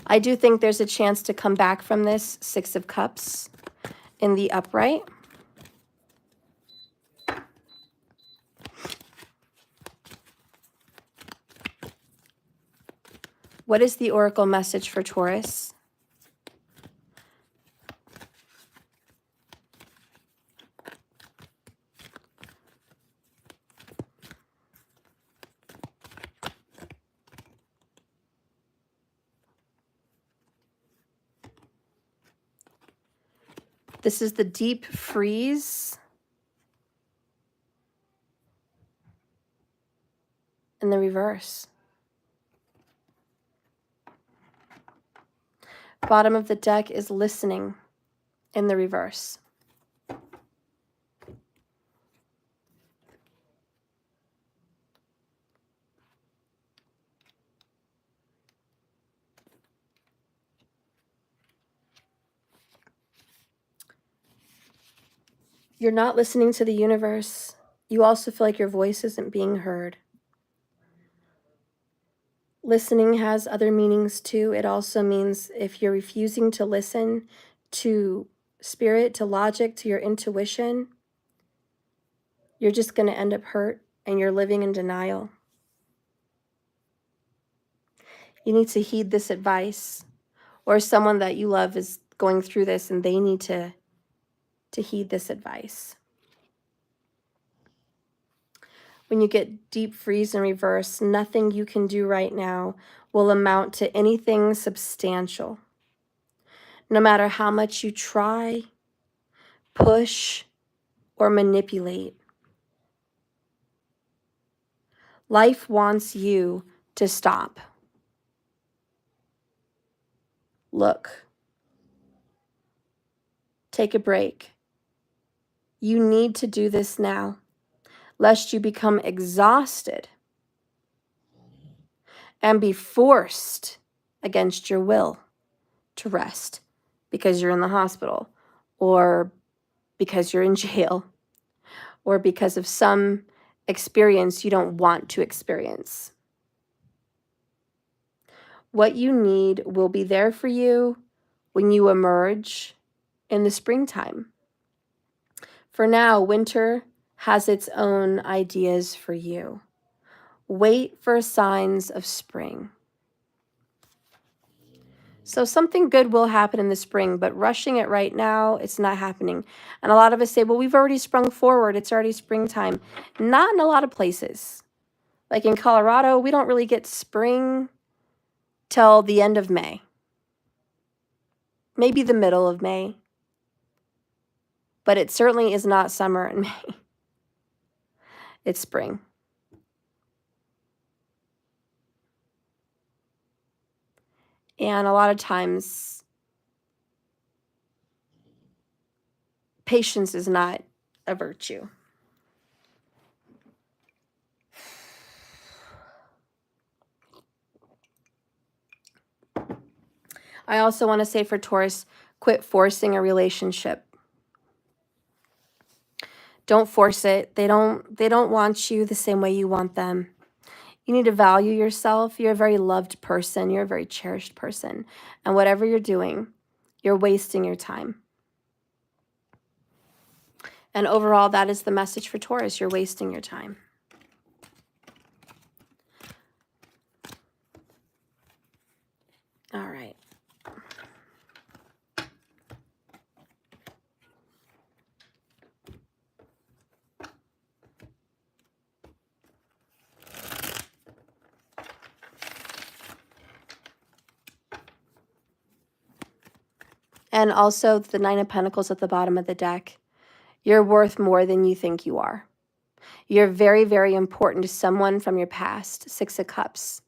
I do think there's a chance to come back from this 6 of Cups in the upright. What is the oracle message for Taurus? This is the deep freeze in the reverse. Bottom of the deck is listening in the reverse. You're not listening to the universe. You also feel like your voice isn't being heard. Listening has other meanings too. It also means if you're refusing to listen to spirit, to logic, to your intuition, you're just going to end up hurt and you're living in denial. You need to heed this advice, or someone that you love is going through this and they need to to heed this advice. When you get deep freeze in reverse, nothing you can do right now will amount to anything substantial. No matter how much you try, push, or manipulate. Life wants you to stop. Look. Take a break. You need to do this now, lest you become exhausted and be forced against your will to rest because you're in the hospital, or because you're in jail, or because of some experience you don't want to experience. What you need will be there for you when you emerge in the springtime. For now, winter has its own ideas for you. Wait for signs of spring. So something good will happen in the spring, but rushing it right now, it's not happening. And a lot of us say, well, we've already sprung forward. It's already springtime. Not in a lot of places. Like in Colorado, we don't really get spring till the end of May. Maybe the middle of May. But it certainly is not summer in May. It's spring. And a lot of times, patience is not a virtue. I also want to say for Taurus, quit forcing a relationship. Don't force it. They don't want you the same way you want them. You need to value yourself. You're a very loved person. You're a very cherished person. And whatever you're doing, you're wasting your time. And overall, that is the message for Taurus. You're wasting your time. All right. And also the Nine of Pentacles at the bottom of the deck. You're worth more than you think you are. You're very, very important to someone from your past. Six of Cups.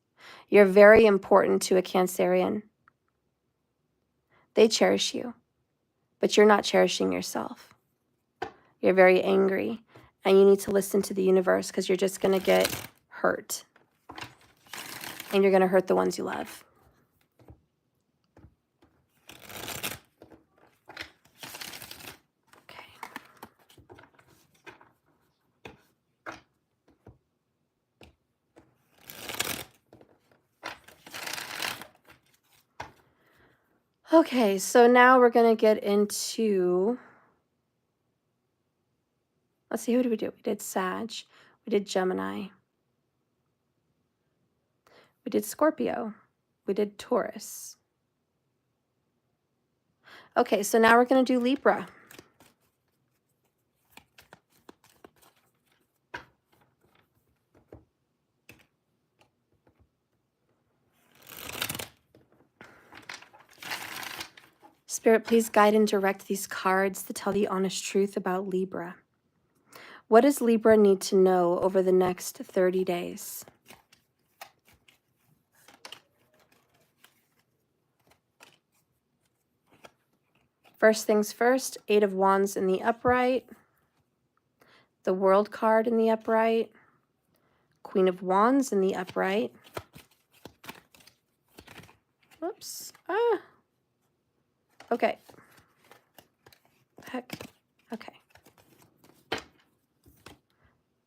You're very important to a Cancerian. They cherish you, but you're not cherishing yourself. You're very angry, and you need to listen to the universe because you're just going to get hurt. And you're going to hurt the ones you love. Okay, so now we're going to get into, let's see, who did we do? We did Sag, we did Gemini, we did Scorpio, we did Taurus. Okay, so now we're going to do Libra. Spirit, please guide and direct these cards to tell the honest truth about Libra. What does Libra need to know over the next 30 days? First things first, Eight of Wands in the upright, the World card in the upright, Queen of Wands in the upright. Whoops. Okay. Heck. Okay.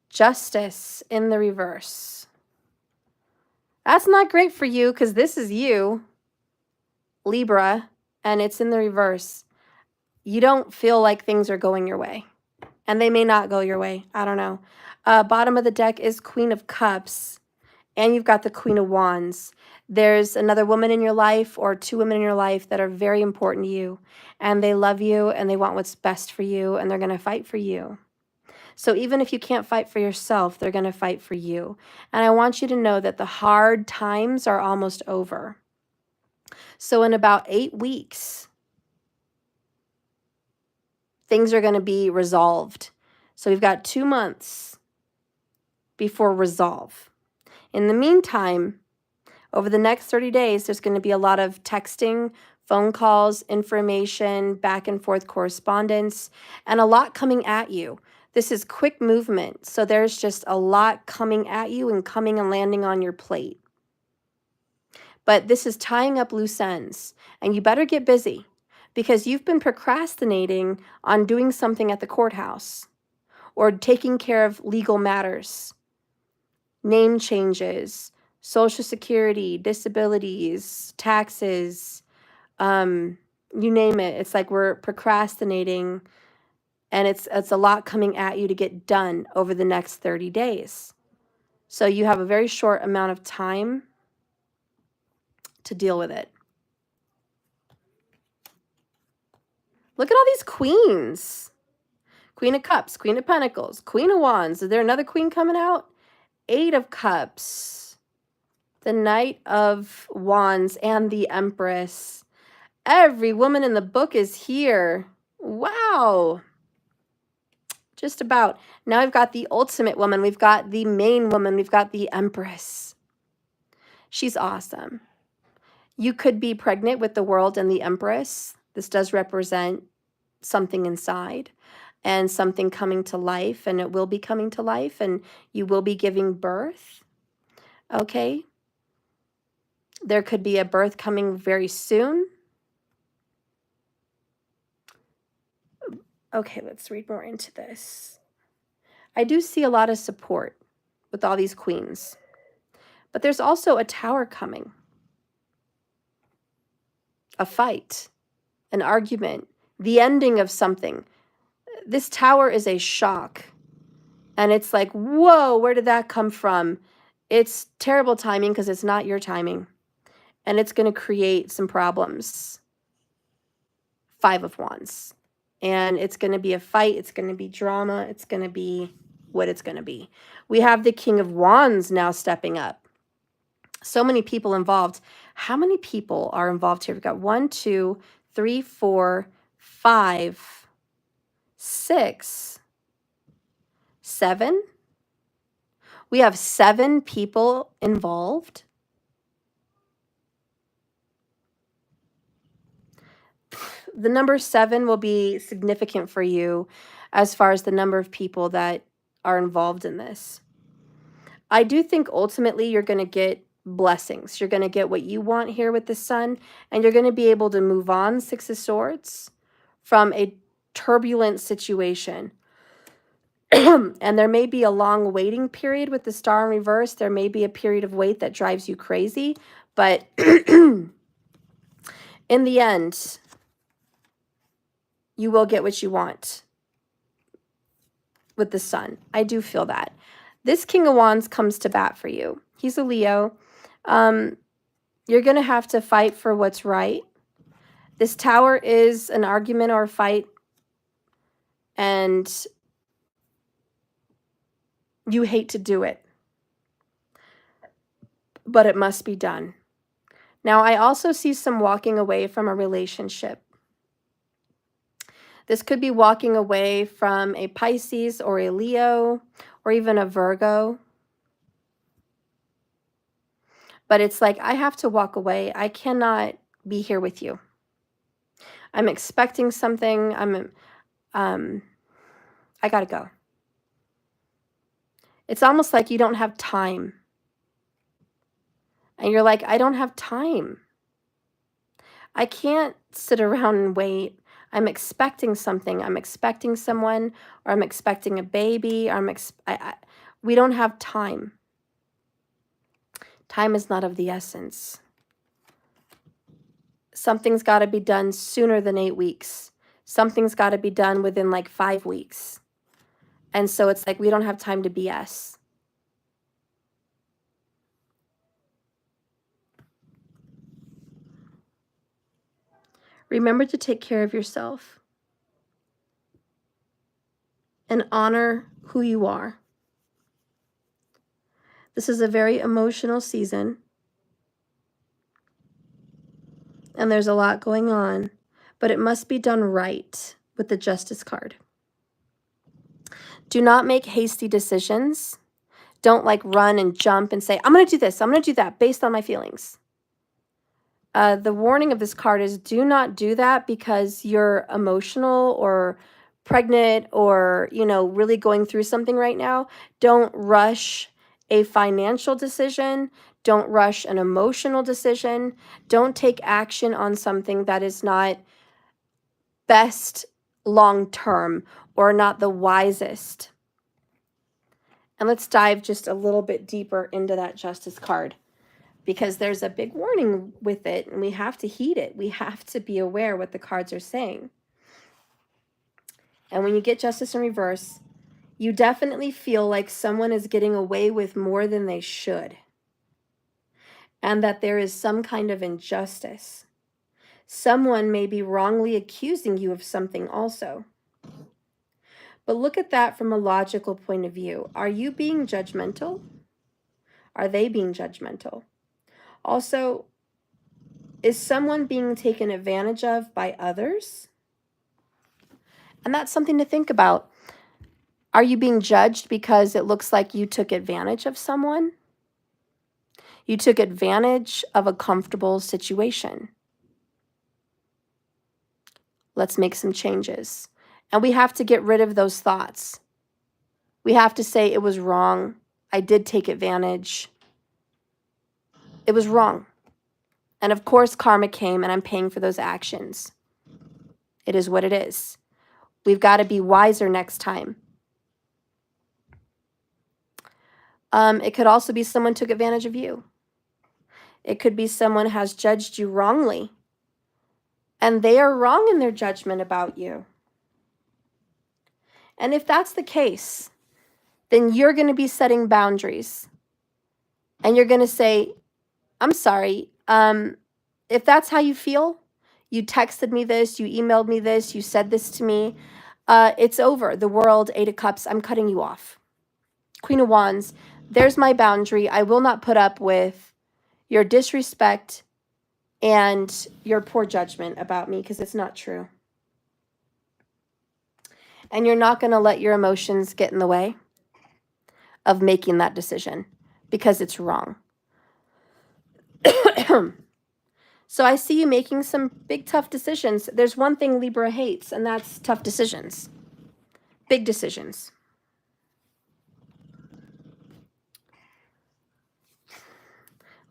Justice in the reverse. That's not great for you because this is you, Libra, and it's in the reverse. You don't feel like things are going your way. And they may not go your way. I don't know. Bottom of the deck is Queen of Cups. And you've got the Queen of Wands. There's another woman in your life or two women in your life that are very important to you, and they love you and they want what's best for you, and they're going to fight for you. So even if you can't fight for yourself, they're going to fight for you. And I want you to know that the hard times are almost over. So in about 8 weeks, things are going to be resolved. So we've got 2 months before resolve. In the meantime, over the next 30 days, there's going to be a lot of texting, phone calls, information, back and forth correspondence, and a lot coming at you. This is quick movement, so there's just a lot coming at you and coming and landing on your plate. But this is tying up loose ends, and you better get busy because you've been procrastinating on doing something at the courthouse or taking care of legal matters, name changes, Social Security, disabilities, taxes, you name it. It's like we're procrastinating, and it's a lot coming at you to get done over the next 30 days. So you have a very short amount of time to deal with it. Look at all these queens. Queen of Cups, Queen of Pentacles, Queen of Wands. Is there another queen coming out? 8 of Cups, the Knight of Wands, and the Empress. Every woman in the book is here. Wow. Just about. Now we've got the ultimate woman. We've got the main woman. We've got the Empress. She's awesome. You could be pregnant with the World and the Empress. This does represent something inside and something coming to life, and it will be coming to life, and you will be giving birth. Okay? There could be a birth coming very soon. Okay, let's read more into this. I do see a lot of support with all these queens, but there's also a Tower coming, a fight, an argument, the ending of something. This Tower is a shock, and it's like, whoa, where did that come from? It's terrible timing because it's not your timing, and it's going to create some problems. 5 of Wands. And it's going to be a fight. It's going to be drama. It's going to be what it's going to be. We have the King of Wands now stepping up. So many people involved. How many people are involved here? We've got 1, 2, 3, 4, 5, 6, 7. We have 7 people involved. The number 7 will be significant for you as far as the number of people that are involved in this. I do think ultimately you're going to get blessings. You're going to get what you want here with the Sun, and you're going to be able to move on, 6 of Swords, from a turbulent situation. And there may be a long waiting period with the Star in reverse. There may be a period of wait that drives you crazy, but in the end, you will get what you want with the Sun. I do feel that. This King of Wands comes to bat for you. He's a Leo. You're going to have to fight for what's right. This Tower is an argument or a fight, and you hate to do it, but it must be done. Now, I also see some walking away from a relationship. This could be walking away from a Pisces or a Leo or even a Virgo. But it's like, I have to walk away. I cannot be here with you. I'm expecting something. I gotta go. It's almost like you don't have time. And you're like, I don't have time. I can't sit around and wait. I'm expecting something. I'm expecting someone, or I'm expecting a baby. Or we don't have time. Time is not of the essence. Something's got to be done sooner than 8 weeks. Something's got to be done within like 5 weeks. And so it's like we don't have time to BS. Remember to take care of yourself and honor who you are. This is a very emotional season, and there's a lot going on, but it must be done right with the Justice card. Do not make hasty decisions. Don't like run and jump and say, I'm going to do this, I'm going to do that based on my feelings. The warning of this card is do not do that because you're emotional or pregnant or, really going through something right now. Don't rush a financial decision. Don't rush an emotional decision. Don't take action on something that is not best long term or not the wisest. And let's dive just a little bit deeper into that Justice card, because there's a big warning with it and we have to heed it. We have to be aware what the cards are saying. And when you get Justice in reverse, you definitely feel like someone is getting away with more than they should, and that there is some kind of injustice. Someone may be wrongly accusing you of something also. But look at that from a logical point of view. Are you being judgmental? Are they being judgmental? Also, is someone being taken advantage of by others? And that's something to think about. Are you being judged because it looks like you took advantage of someone? You took advantage of a comfortable situation. Let's make some changes. And we have to get rid of those thoughts. We have to say it was wrong. I did take advantage. It was wrong. And of course, karma came and I'm paying for those actions. It is what it is. We've got to be wiser next time. It could also be someone took advantage of you. It could be someone has judged you wrongly, and they are wrong in their judgment about you. And if that's the case, then you're going to be setting boundaries. And you're going to say, I'm sorry, if that's how you feel, you texted me this, you emailed me this, you said this to me, it's over. The world, 8 of Cups, I'm cutting you off. Queen of Wands, there's my boundary. I will not put up with your disrespect and your poor judgment about me because it's not true. And you're not going to let your emotions get in the way of making that decision because it's wrong. So I see you making some big, tough decisions. There's one thing Libra hates, and that's tough decisions. Big decisions.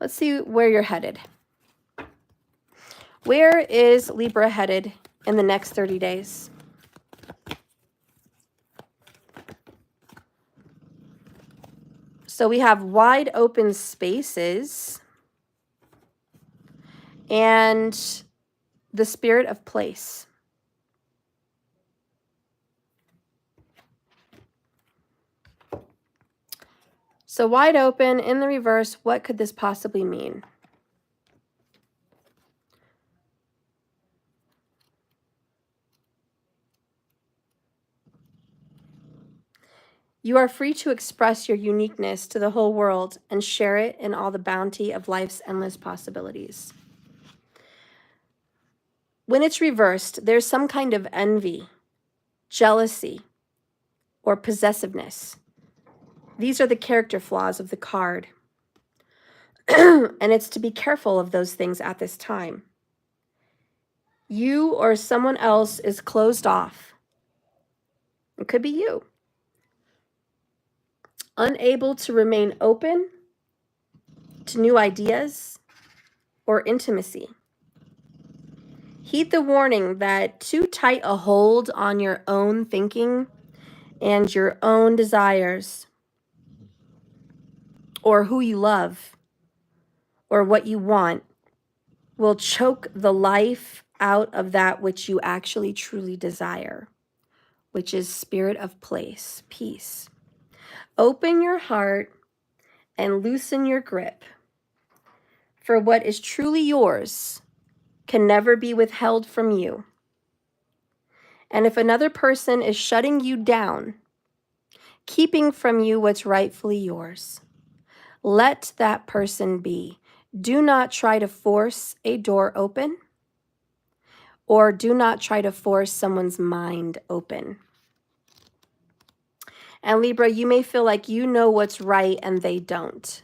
Let's see where you're headed. Where is Libra headed in the next 30 days? So we have wide open spaces and the Spirit of place. So wide open in the reverse, what could this possibly mean? You are free to express your uniqueness to the whole world and share it in all the bounty of life's endless possibilities. When it's reversed, there's some kind of envy, jealousy, or possessiveness. These are the character flaws of the card. And it's to be careful of those things at this time. You or someone else is closed off. It could be you. Unable to remain open to new ideas or intimacy. Heed the warning that too tight a hold on your own thinking and your own desires, or who you love, or what you want, will choke the life out of that which you actually truly desire, which is spirit of place, peace. Open your heart and loosen your grip for what is truly yours can never be withheld from you. And if another person is shutting you down, keeping from you what's rightfully yours, let that person be. Do not try to force a door open, or do not try to force someone's mind open. And Libra, you may feel like you know what's right and they don't.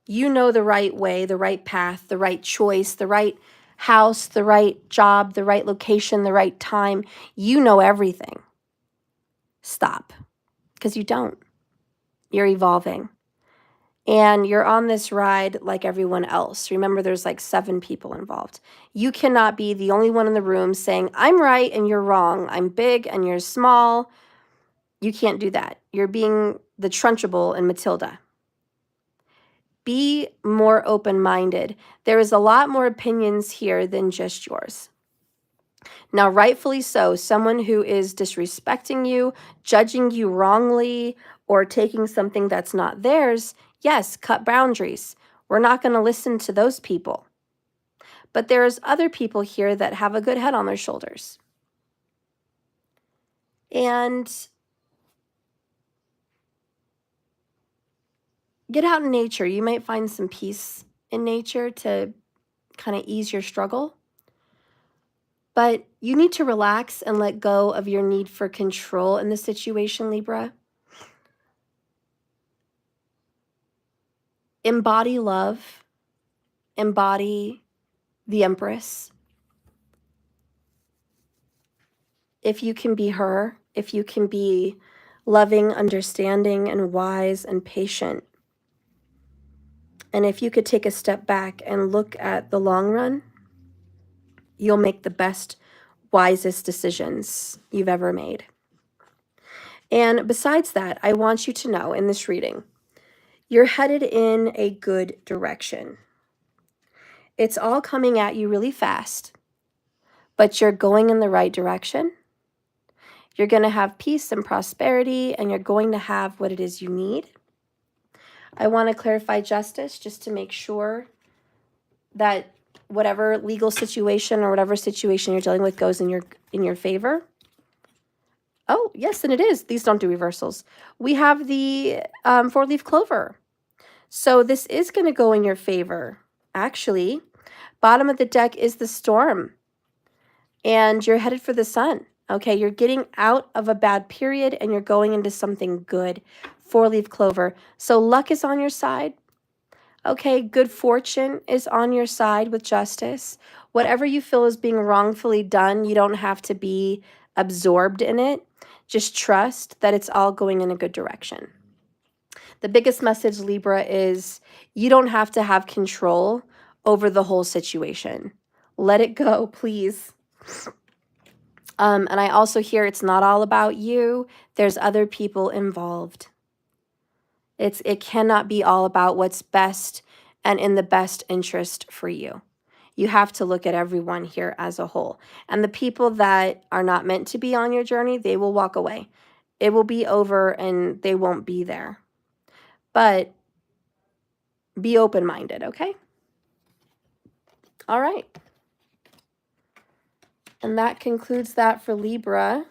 You know the right way, the right path, the right choice, the right house, the right job, the right location, the right time. You know everything. Stop, because you don't. You're evolving. And you're on this ride like everyone else. Remember, there's like 7 people involved. You cannot be the only one in the room saying, I'm right and you're wrong. I'm big and you're small. You can't do that. You're being the Trunchbull in Matilda. Be more open-minded. There is a lot more opinions here than just yours. Now, rightfully so, someone who is disrespecting you, judging you wrongly, or taking something that's not theirs, yes, cut boundaries. We're not going to listen to those people. But there's other people here that have a good head on their shoulders. And get out in nature. You might find some peace in nature to kind of ease your struggle. But you need to relax and let go of your need for control in the situation, Libra. Embody love. Embody the Empress. If you can be her, if you can be loving, understanding, and wise and patient, and if you could take a step back and look at the long run, you'll make the best, wisest decisions you've ever made. And besides that, I want you to know in this reading, you're headed in a good direction. It's all coming at you really fast, but you're going in the right direction. You're going to have peace and prosperity, and you're going to have what it is you need. I want to clarify justice just to make sure that whatever legal situation or whatever situation you're dealing with goes in your favor. Oh, yes, and it is. These don't do reversals. We have the 4-leaf clover. So this is going to go in your favor. Actually, bottom of the deck is the storm. And you're headed for the sun. Okay, you're getting out of a bad period and you're going into something good. 4-leaf clover. So luck is on your side. Okay, good fortune is on your side with justice. Whatever you feel is being wrongfully done, you don't have to be absorbed in it. Just trust that it's all going in a good direction. The biggest message, Libra, is you don't have to have control over the whole situation. Let it go, please. And I also hear it's not all about you. There's other people involved. It cannot be all about what's best and in the best interest for you. You have to look at everyone here as a whole. And the people that are not meant to be on your journey, they will walk away. It will be over and they won't be there. But be open-minded, okay? All right. And that concludes that for Libra.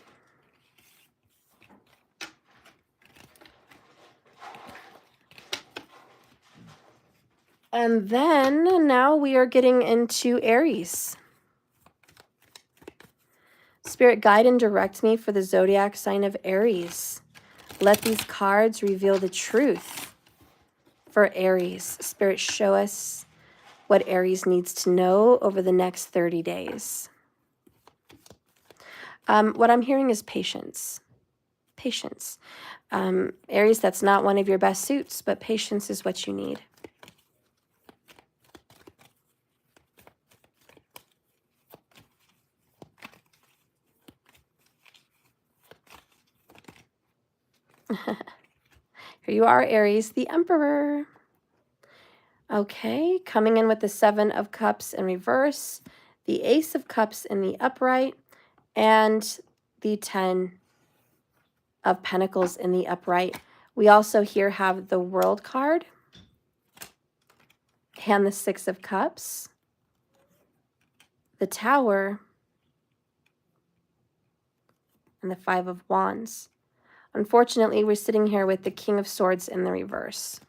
And then now we are getting into Aries. Spirit, guide and direct me for the zodiac sign of Aries. Let these cards reveal the truth for Aries. Spirit, show us what Aries needs to know over the next 30 days. What I'm hearing is patience. Patience. Aries, that's not one of your best suits, but patience is what you need. Here you are, Aries, the Emperor. Okay, coming in with the 7 of Cups in reverse, the Ace of Cups in the upright, and the 10 of Pentacles in the upright. We also here have the World card and the 6 of Cups. the Tower, and the Five of Wands. Unfortunately, we're sitting here with the King of Swords in the reverse.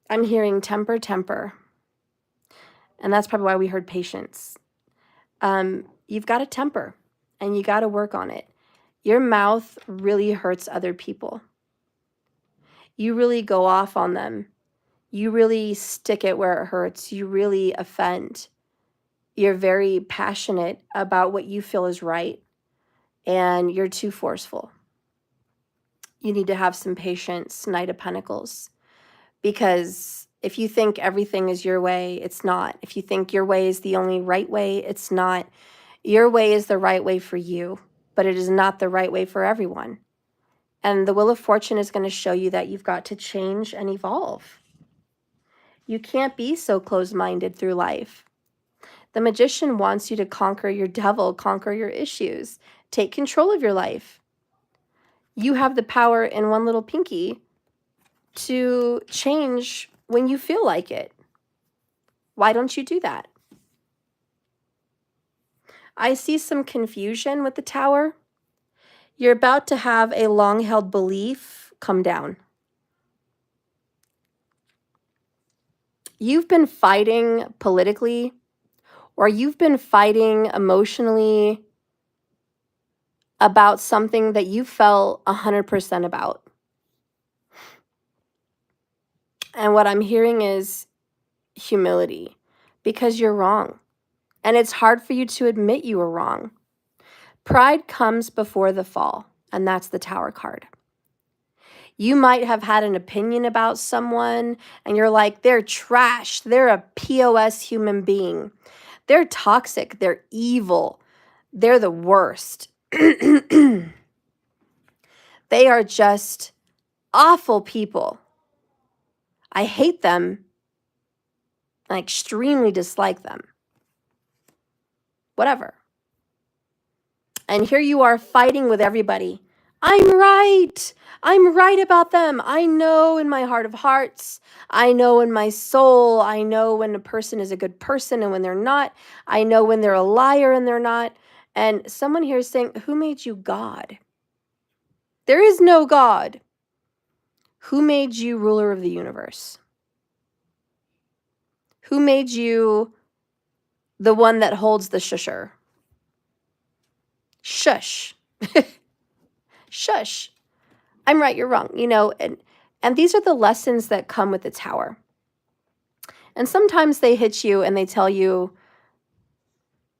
I'm hearing temper, temper. And that's probably why we heard patience. You've got to temper, and you got to work on it. Your mouth really hurts other people. You really go off on them. You really stick it where it hurts. You really offend. You're very passionate about what you feel is right, and you're too forceful. You need to have some patience, Knight of Pentacles, because if you think everything is your way, it's not. If you think your way is the only right way, it's not. Your way is the right way for you, but it is not the right way for everyone. And the Wheel of Fortune is going to show you that you've got to change and evolve. You can't be so closed-minded through life. The Magician wants you to conquer your devil, conquer your issues, take control of your life. You have the power in one little pinky to change when you feel like it. Why don't you do that? I see some confusion with the Tower. You're about to have a long-held belief come down. You've been fighting politically, or you've been fighting emotionally about something that you felt 100% about. And what I'm hearing is humility, because you're wrong. And it's hard for you to admit you were wrong. Pride comes before the fall, and that's the Tower card. You might have had an opinion about someone, and you're like, they're trash. They're a POS human being. They're toxic. They're evil. They're the worst. They are just awful people. I hate them. I extremely dislike them. Whatever. And here you are fighting with everybody. I'm right. I'm right about them. I know in my heart of hearts. I know in my soul. I know when a person is a good person and when they're not. I know when they're a liar and they're not. And someone here is saying, who made you God? There is no God. Who made you ruler of the universe? Who made you the one that holds the shusher? Shush. Shush. I'm right, you're wrong. You know, and these are the lessons that come with the Tower. And sometimes they hit you and they tell you,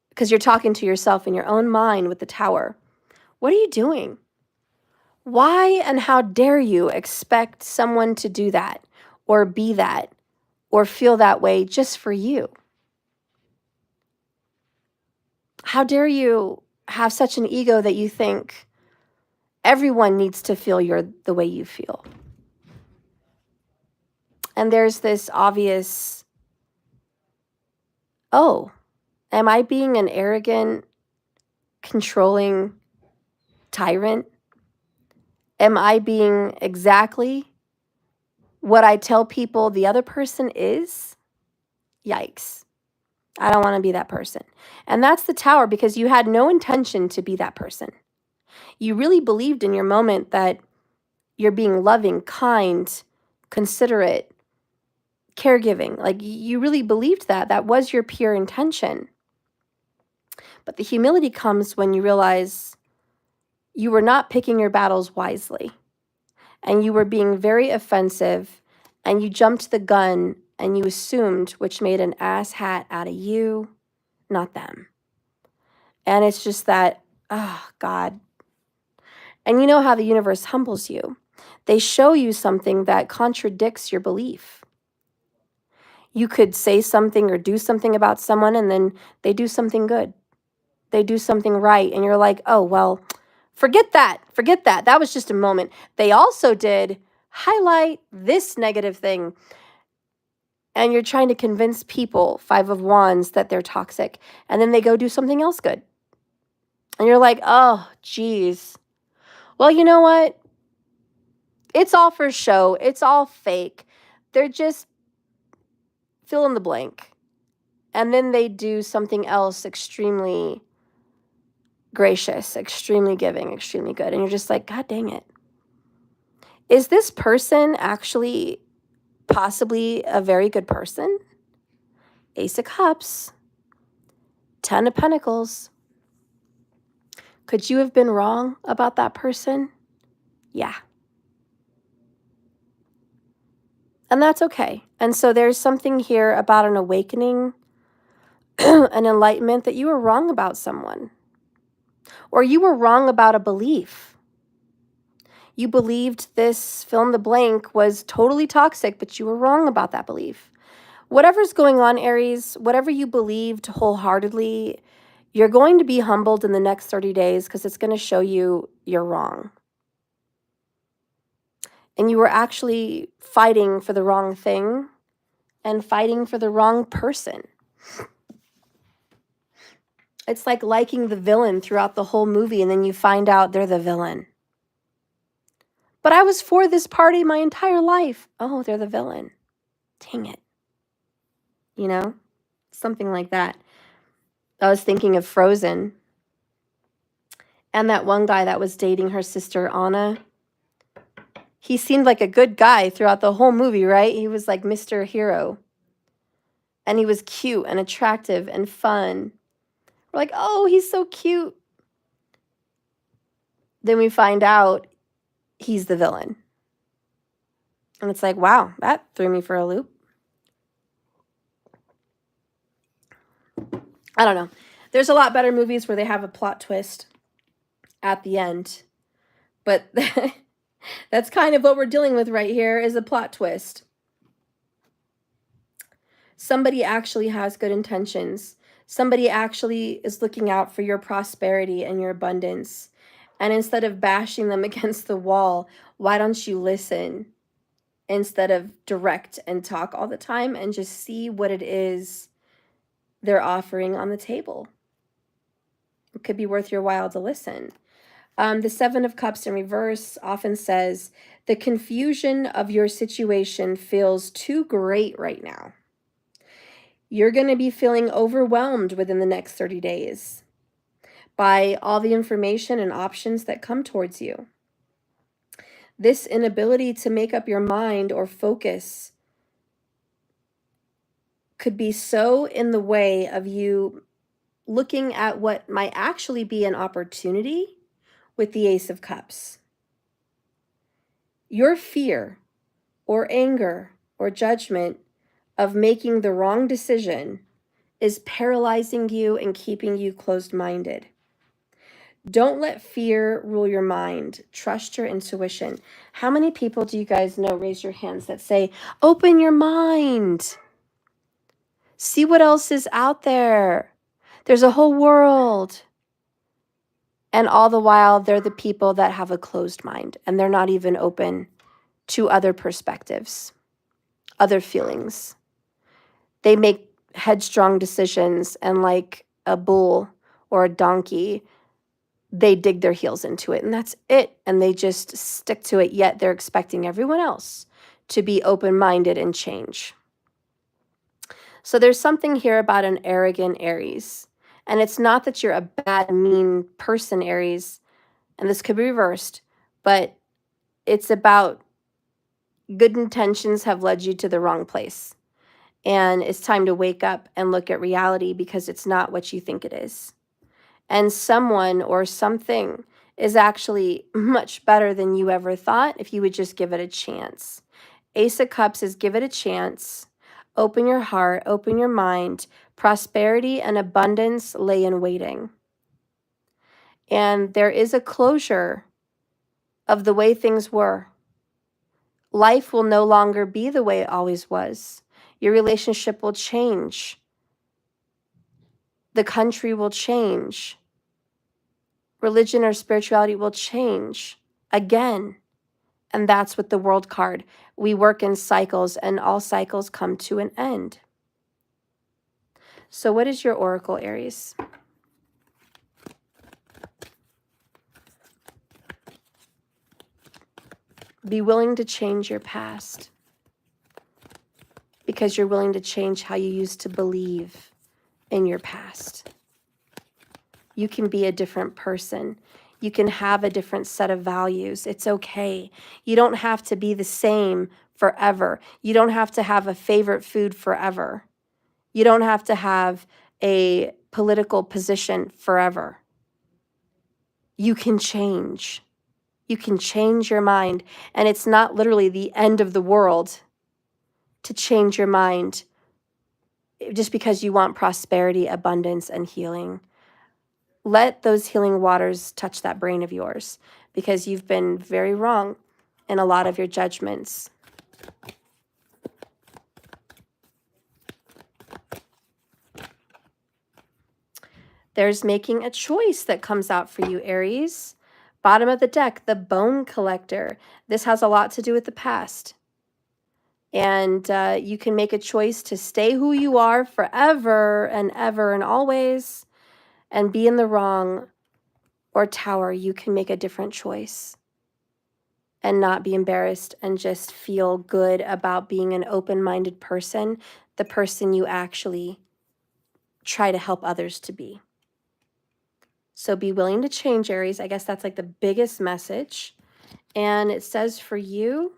because you're talking to yourself in your own mind with the Tower, what are you doing? Why and how dare you expect someone to do that or be that or feel that way just for you? How dare you have such an ego that you think everyone needs to feel you're the way you feel? And there's this obvious, oh, am I being an arrogant, controlling tyrant? Am I being exactly what I tell people the other person is? Yikes. I don't want to be that person. And that's the Tower, because you had no intention to be that person. You really believed in your moment that you're being loving, kind, considerate, caregiving. Like, you really believed that. That was your pure intention. But the humility comes when you realize you were not picking your battles wisely, and you were being very offensive, and you jumped the gun and you assumed, which made an ass hat out of you, not them. And it's just that, oh, God. And you know how the universe humbles you. They show you something that contradicts your belief. You could say something or do something about someone, and then they do something good. They do something right, and you're like, oh, well, forget that. Forget that. That was just a moment. They also did highlight this negative thing. And you're trying to convince people, Five of Wands, that they're toxic. And then they go do something else good. And you're like, oh, geez. Well, you know what? It's all for show. It's all fake. They're just fill in the blank. And then they do something else extremely gracious, extremely giving, extremely good. And you're just like, God dang it. Is this person actually possibly a very good person? Ace of Cups, 10 of Pentacles. Could you have been wrong about that person? Yeah. And that's okay. And so there's something here about an awakening, an enlightenment that you were wrong about someone. Or you were wrong about a belief. You believed this fill in the blank was totally toxic, but you were wrong about that belief. Whatever's going on, Aries, whatever you believed wholeheartedly, you're going to be humbled in the next 30 days because it's going to show you you're wrong. And you were actually fighting for the wrong thing and fighting for the wrong person. It's like liking the villain throughout the whole movie and then you find out they're the villain. But I was for this party my entire life. Oh, they're the villain. Dang it. You know? Something like that. I was thinking of Frozen. And that one guy that was dating her sister, Anna. He seemed like a good guy throughout the whole movie, right? He was like Mr. Hero. And he was cute and attractive and fun. We're like, oh, he's so cute. Then we find out he's the villain. And it's like, wow, that threw me for a loop. I don't know. There's a lot better movies where they have a plot twist at the end. But that's kind of what we're dealing with right here is a plot twist. Somebody actually has good intentions. Somebody actually is looking out for your prosperity and your abundance. And instead of bashing them against the wall, why don't you listen instead of direct and talk all the time and just see what it is they're offering on the table? It could be worth your while to listen. The Seven of Cups in reverse often says, the confusion of your situation feels too great right now. You're going to be feeling overwhelmed within the next 30 days by all the information and options that come towards you. This inability to make up your mind or focus could be so in the way of you looking at what might actually be an opportunity with the Ace of Cups. Your fear or anger or judgment of making the wrong decision is paralyzing you and keeping you closed-minded. Don't let fear rule your mind. Trust your intuition. How many people do you guys know, raise your hands, that say, open your mind. See what else is out there. There's a whole world. And all the while, they're the people that have a closed mind and they're not even open to other perspectives, other feelings. They make headstrong decisions and like a bull or a donkey, they dig their heels into it and that's it. And they just stick to it, yet they're expecting everyone else to be open-minded and change. So there's something here about an arrogant Aries. And it's not that you're a bad, mean person, Aries, and this could be reversed, but it's about good intentions have led you to the wrong place. And it's time to wake up and look at reality because it's not what you think it is. And someone or something is actually much better than you ever thought if you would just give it a chance. Ace of Cups is give it a chance. Open your heart, open your mind. Prosperity and abundance lay in waiting. And there is a closure of the way things were. Life will no longer be the way it always was. Your relationship will change. The country will change. Religion or spirituality will change again. And that's with the World card. We work in cycles and all cycles come to an end. So what is your oracle, Aries? Be willing to change your past because you're willing to change how you used to believe in your past. You can be a different person. You can have a different set of values. It's okay. You don't have to be the same forever. You don't have to have a favorite food forever. You don't have to have a political position forever. You can change. You can change your mind. And it's not literally the end of the world to change your mind just because you want prosperity, abundance, and healing. Let those healing waters touch that brain of yours because you've been very wrong in a lot of your judgments. There's making a choice that comes out for you, Aries. Bottom of the deck, the Bone Collector. This has a lot to do with the past. And you can make a choice to stay who you are forever and ever and always and be in the wrong, or Tower. You can make a different choice and not be embarrassed and just feel good about being an open-minded person, the person you actually try to help others to be. So be willing to change, Aries. I guess that's like the biggest message. And it says for you,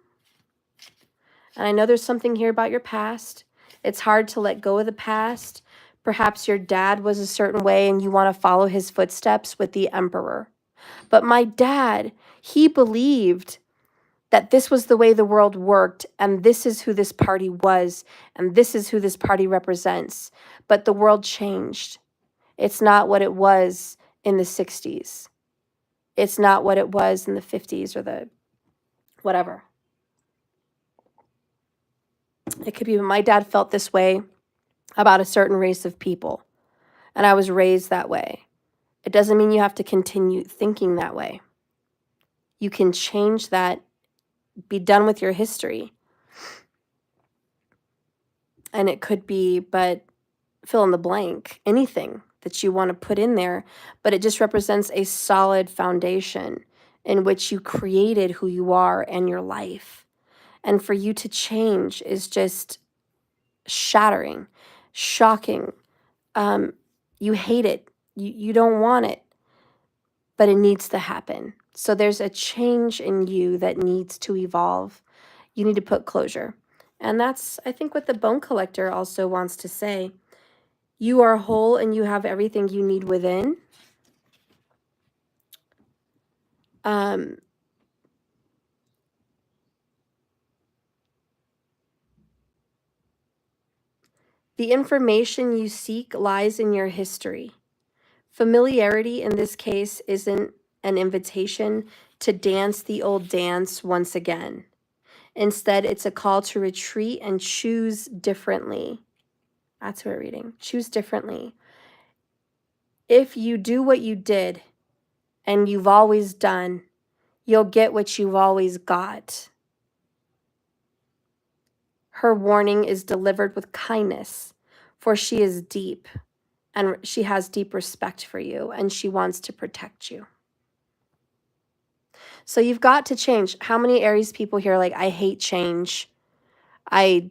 and I know there's something here about your past. It's hard to let go of the past. Perhaps your dad was a certain way and you want to follow his footsteps with the Emperor. But my dad, he believed that this was the way the world worked, and this is who this party was, and this is who this party represents. But the world changed. It's not what it was in the 60s. It's not what it was in the 50s or the whatever. It could be my dad felt this way about a certain race of people, and I was raised that way. It doesn't mean you have to continue thinking that way. You can change that, be done with your history. And it could be, but fill in the blank, anything that you want to put in there, but it just represents a solid foundation in which you created who you are and your life. And for you to change is just shattering, shocking. You hate it. You don't want it, but it needs to happen. So there's a change in you that needs to evolve. You need to put closure. And that's, I think, what the Bone Collector also wants to say. You are whole and you have everything you need within. The information you seek lies in your history. Familiarity in this case isn't an invitation to dance the old dance once again. Instead, it's a call to retreat and choose differently. That's what we're reading. Choose differently. If you do what you did and you've always done, you'll get what you've always got. Her warning is delivered with kindness, for she is deep, and she has deep respect for you, and she wants to protect you. So you've got to change. How many Aries people here are like, I hate change. I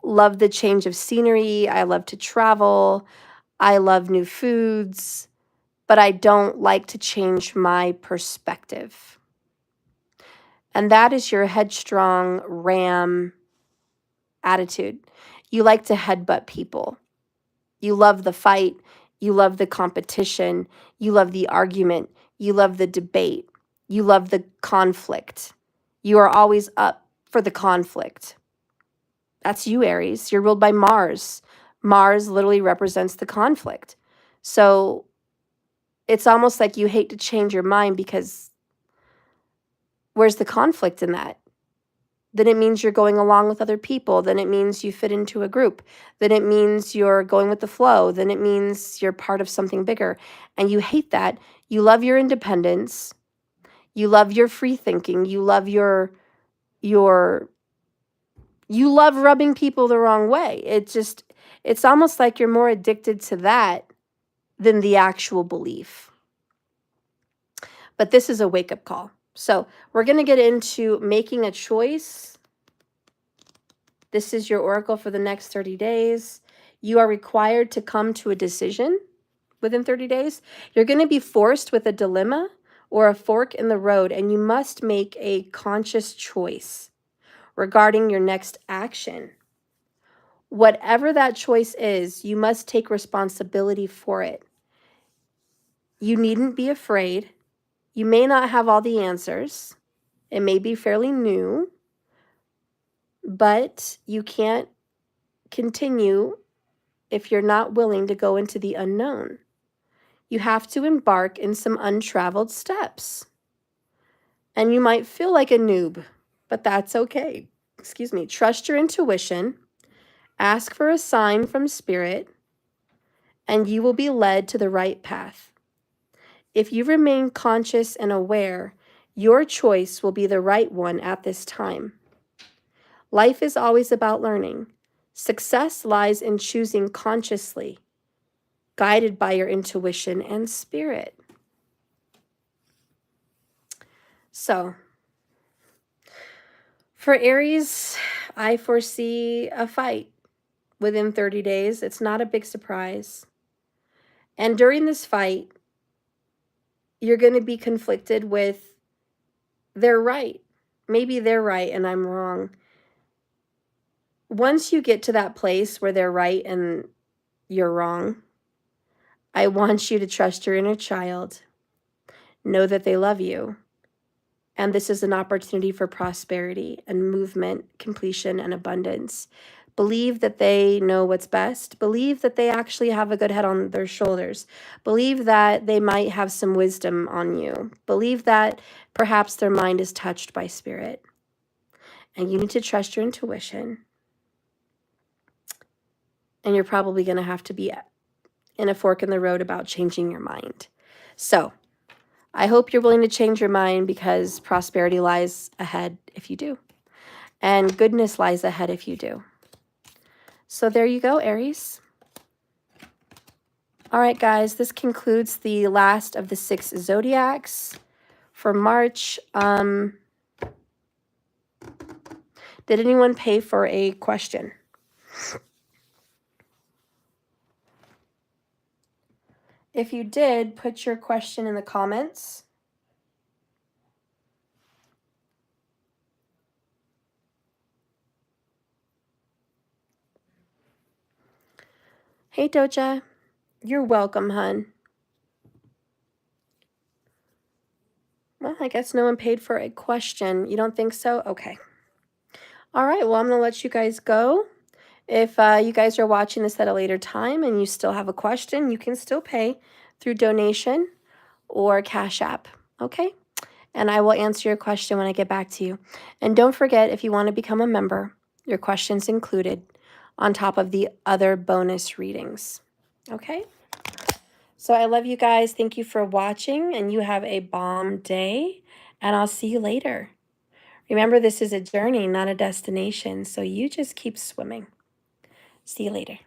love the change of scenery. I love to travel. I love new foods, but I don't like to change my perspective. And that is your headstrong ram attitude. You like to headbutt people. You love the fight. You love the competition. You love the argument. You love the debate. You love the conflict. You are always up for the conflict. That's you, Aries. You're ruled by Mars. Mars literally represents the conflict. So it's almost like you hate to change your mind because where's the conflict in that? Then it means you're going along with other people. Then it means you fit into a group. Then it means you're going with the flow. Then it means you're part of something bigger. And you hate that. You love your independence. You love your free thinking. You love you love rubbing people the wrong way. It's almost like you're more addicted to that than the actual belief. But this is a wake-up call. So we're going to get into making a choice. This is your oracle for the next 30 days. You are required to come to a decision within 30 days. You're going to be forced with a dilemma or a fork in the road, and you must make a conscious choice regarding your next action. Whatever that choice is, you must take responsibility for it. You needn't be afraid. You may not have all the answers. It may be fairly new, but you can't continue if you're not willing to go into the unknown. You have to embark in some untraveled steps. And you might feel like a noob, but that's okay. Excuse me. Trust your intuition. Ask for a sign from Spirit, and you will be led to the right path. If you remain conscious and aware, your choice will be the right one at this time. Life is always about learning. Success lies in choosing consciously, guided by your intuition and spirit. So, for Aries, I foresee a fight within 30 days. It's not a big surprise. And during this fight, you're going to be conflicted with they're right. Maybe they're right and I'm wrong. Once you get to that place where they're right and you're wrong, I want you to trust your inner child. Know that they love you. And this is an opportunity for prosperity and movement, completion, and abundance. Believe that they know what's best. Believe that they actually have a good head on their shoulders. Believe that they might have some wisdom on you. Believe that perhaps their mind is touched by spirit. And you need to trust your intuition. And you're probably going to have to be in a fork in the road about changing your mind. So I hope you're willing to change your mind, because prosperity lies ahead if you do. And goodness lies ahead if you do. So there you go, Aries. All right, guys, this concludes the last of the 6 zodiacs for March. Did anyone pay for a question? If you did, put your question in the comments. Hey, Doja. You're welcome, hun. Well, I guess no one paid for a question. You don't think so? Okay. All right, well, I'm going to let you guys go. If you guys are watching this at a later time and you still have a question, you can still pay through donation or Cash App, okay? And I will answer your question when I get back to you. And don't forget, if you want to become a member, your question's included on top of the other bonus readings, okay? So I love you guys. Thank you for watching, and you have a bomb day, and I'll see you later. Remember, this is a journey, not a destination, so you just keep swimming. See you later.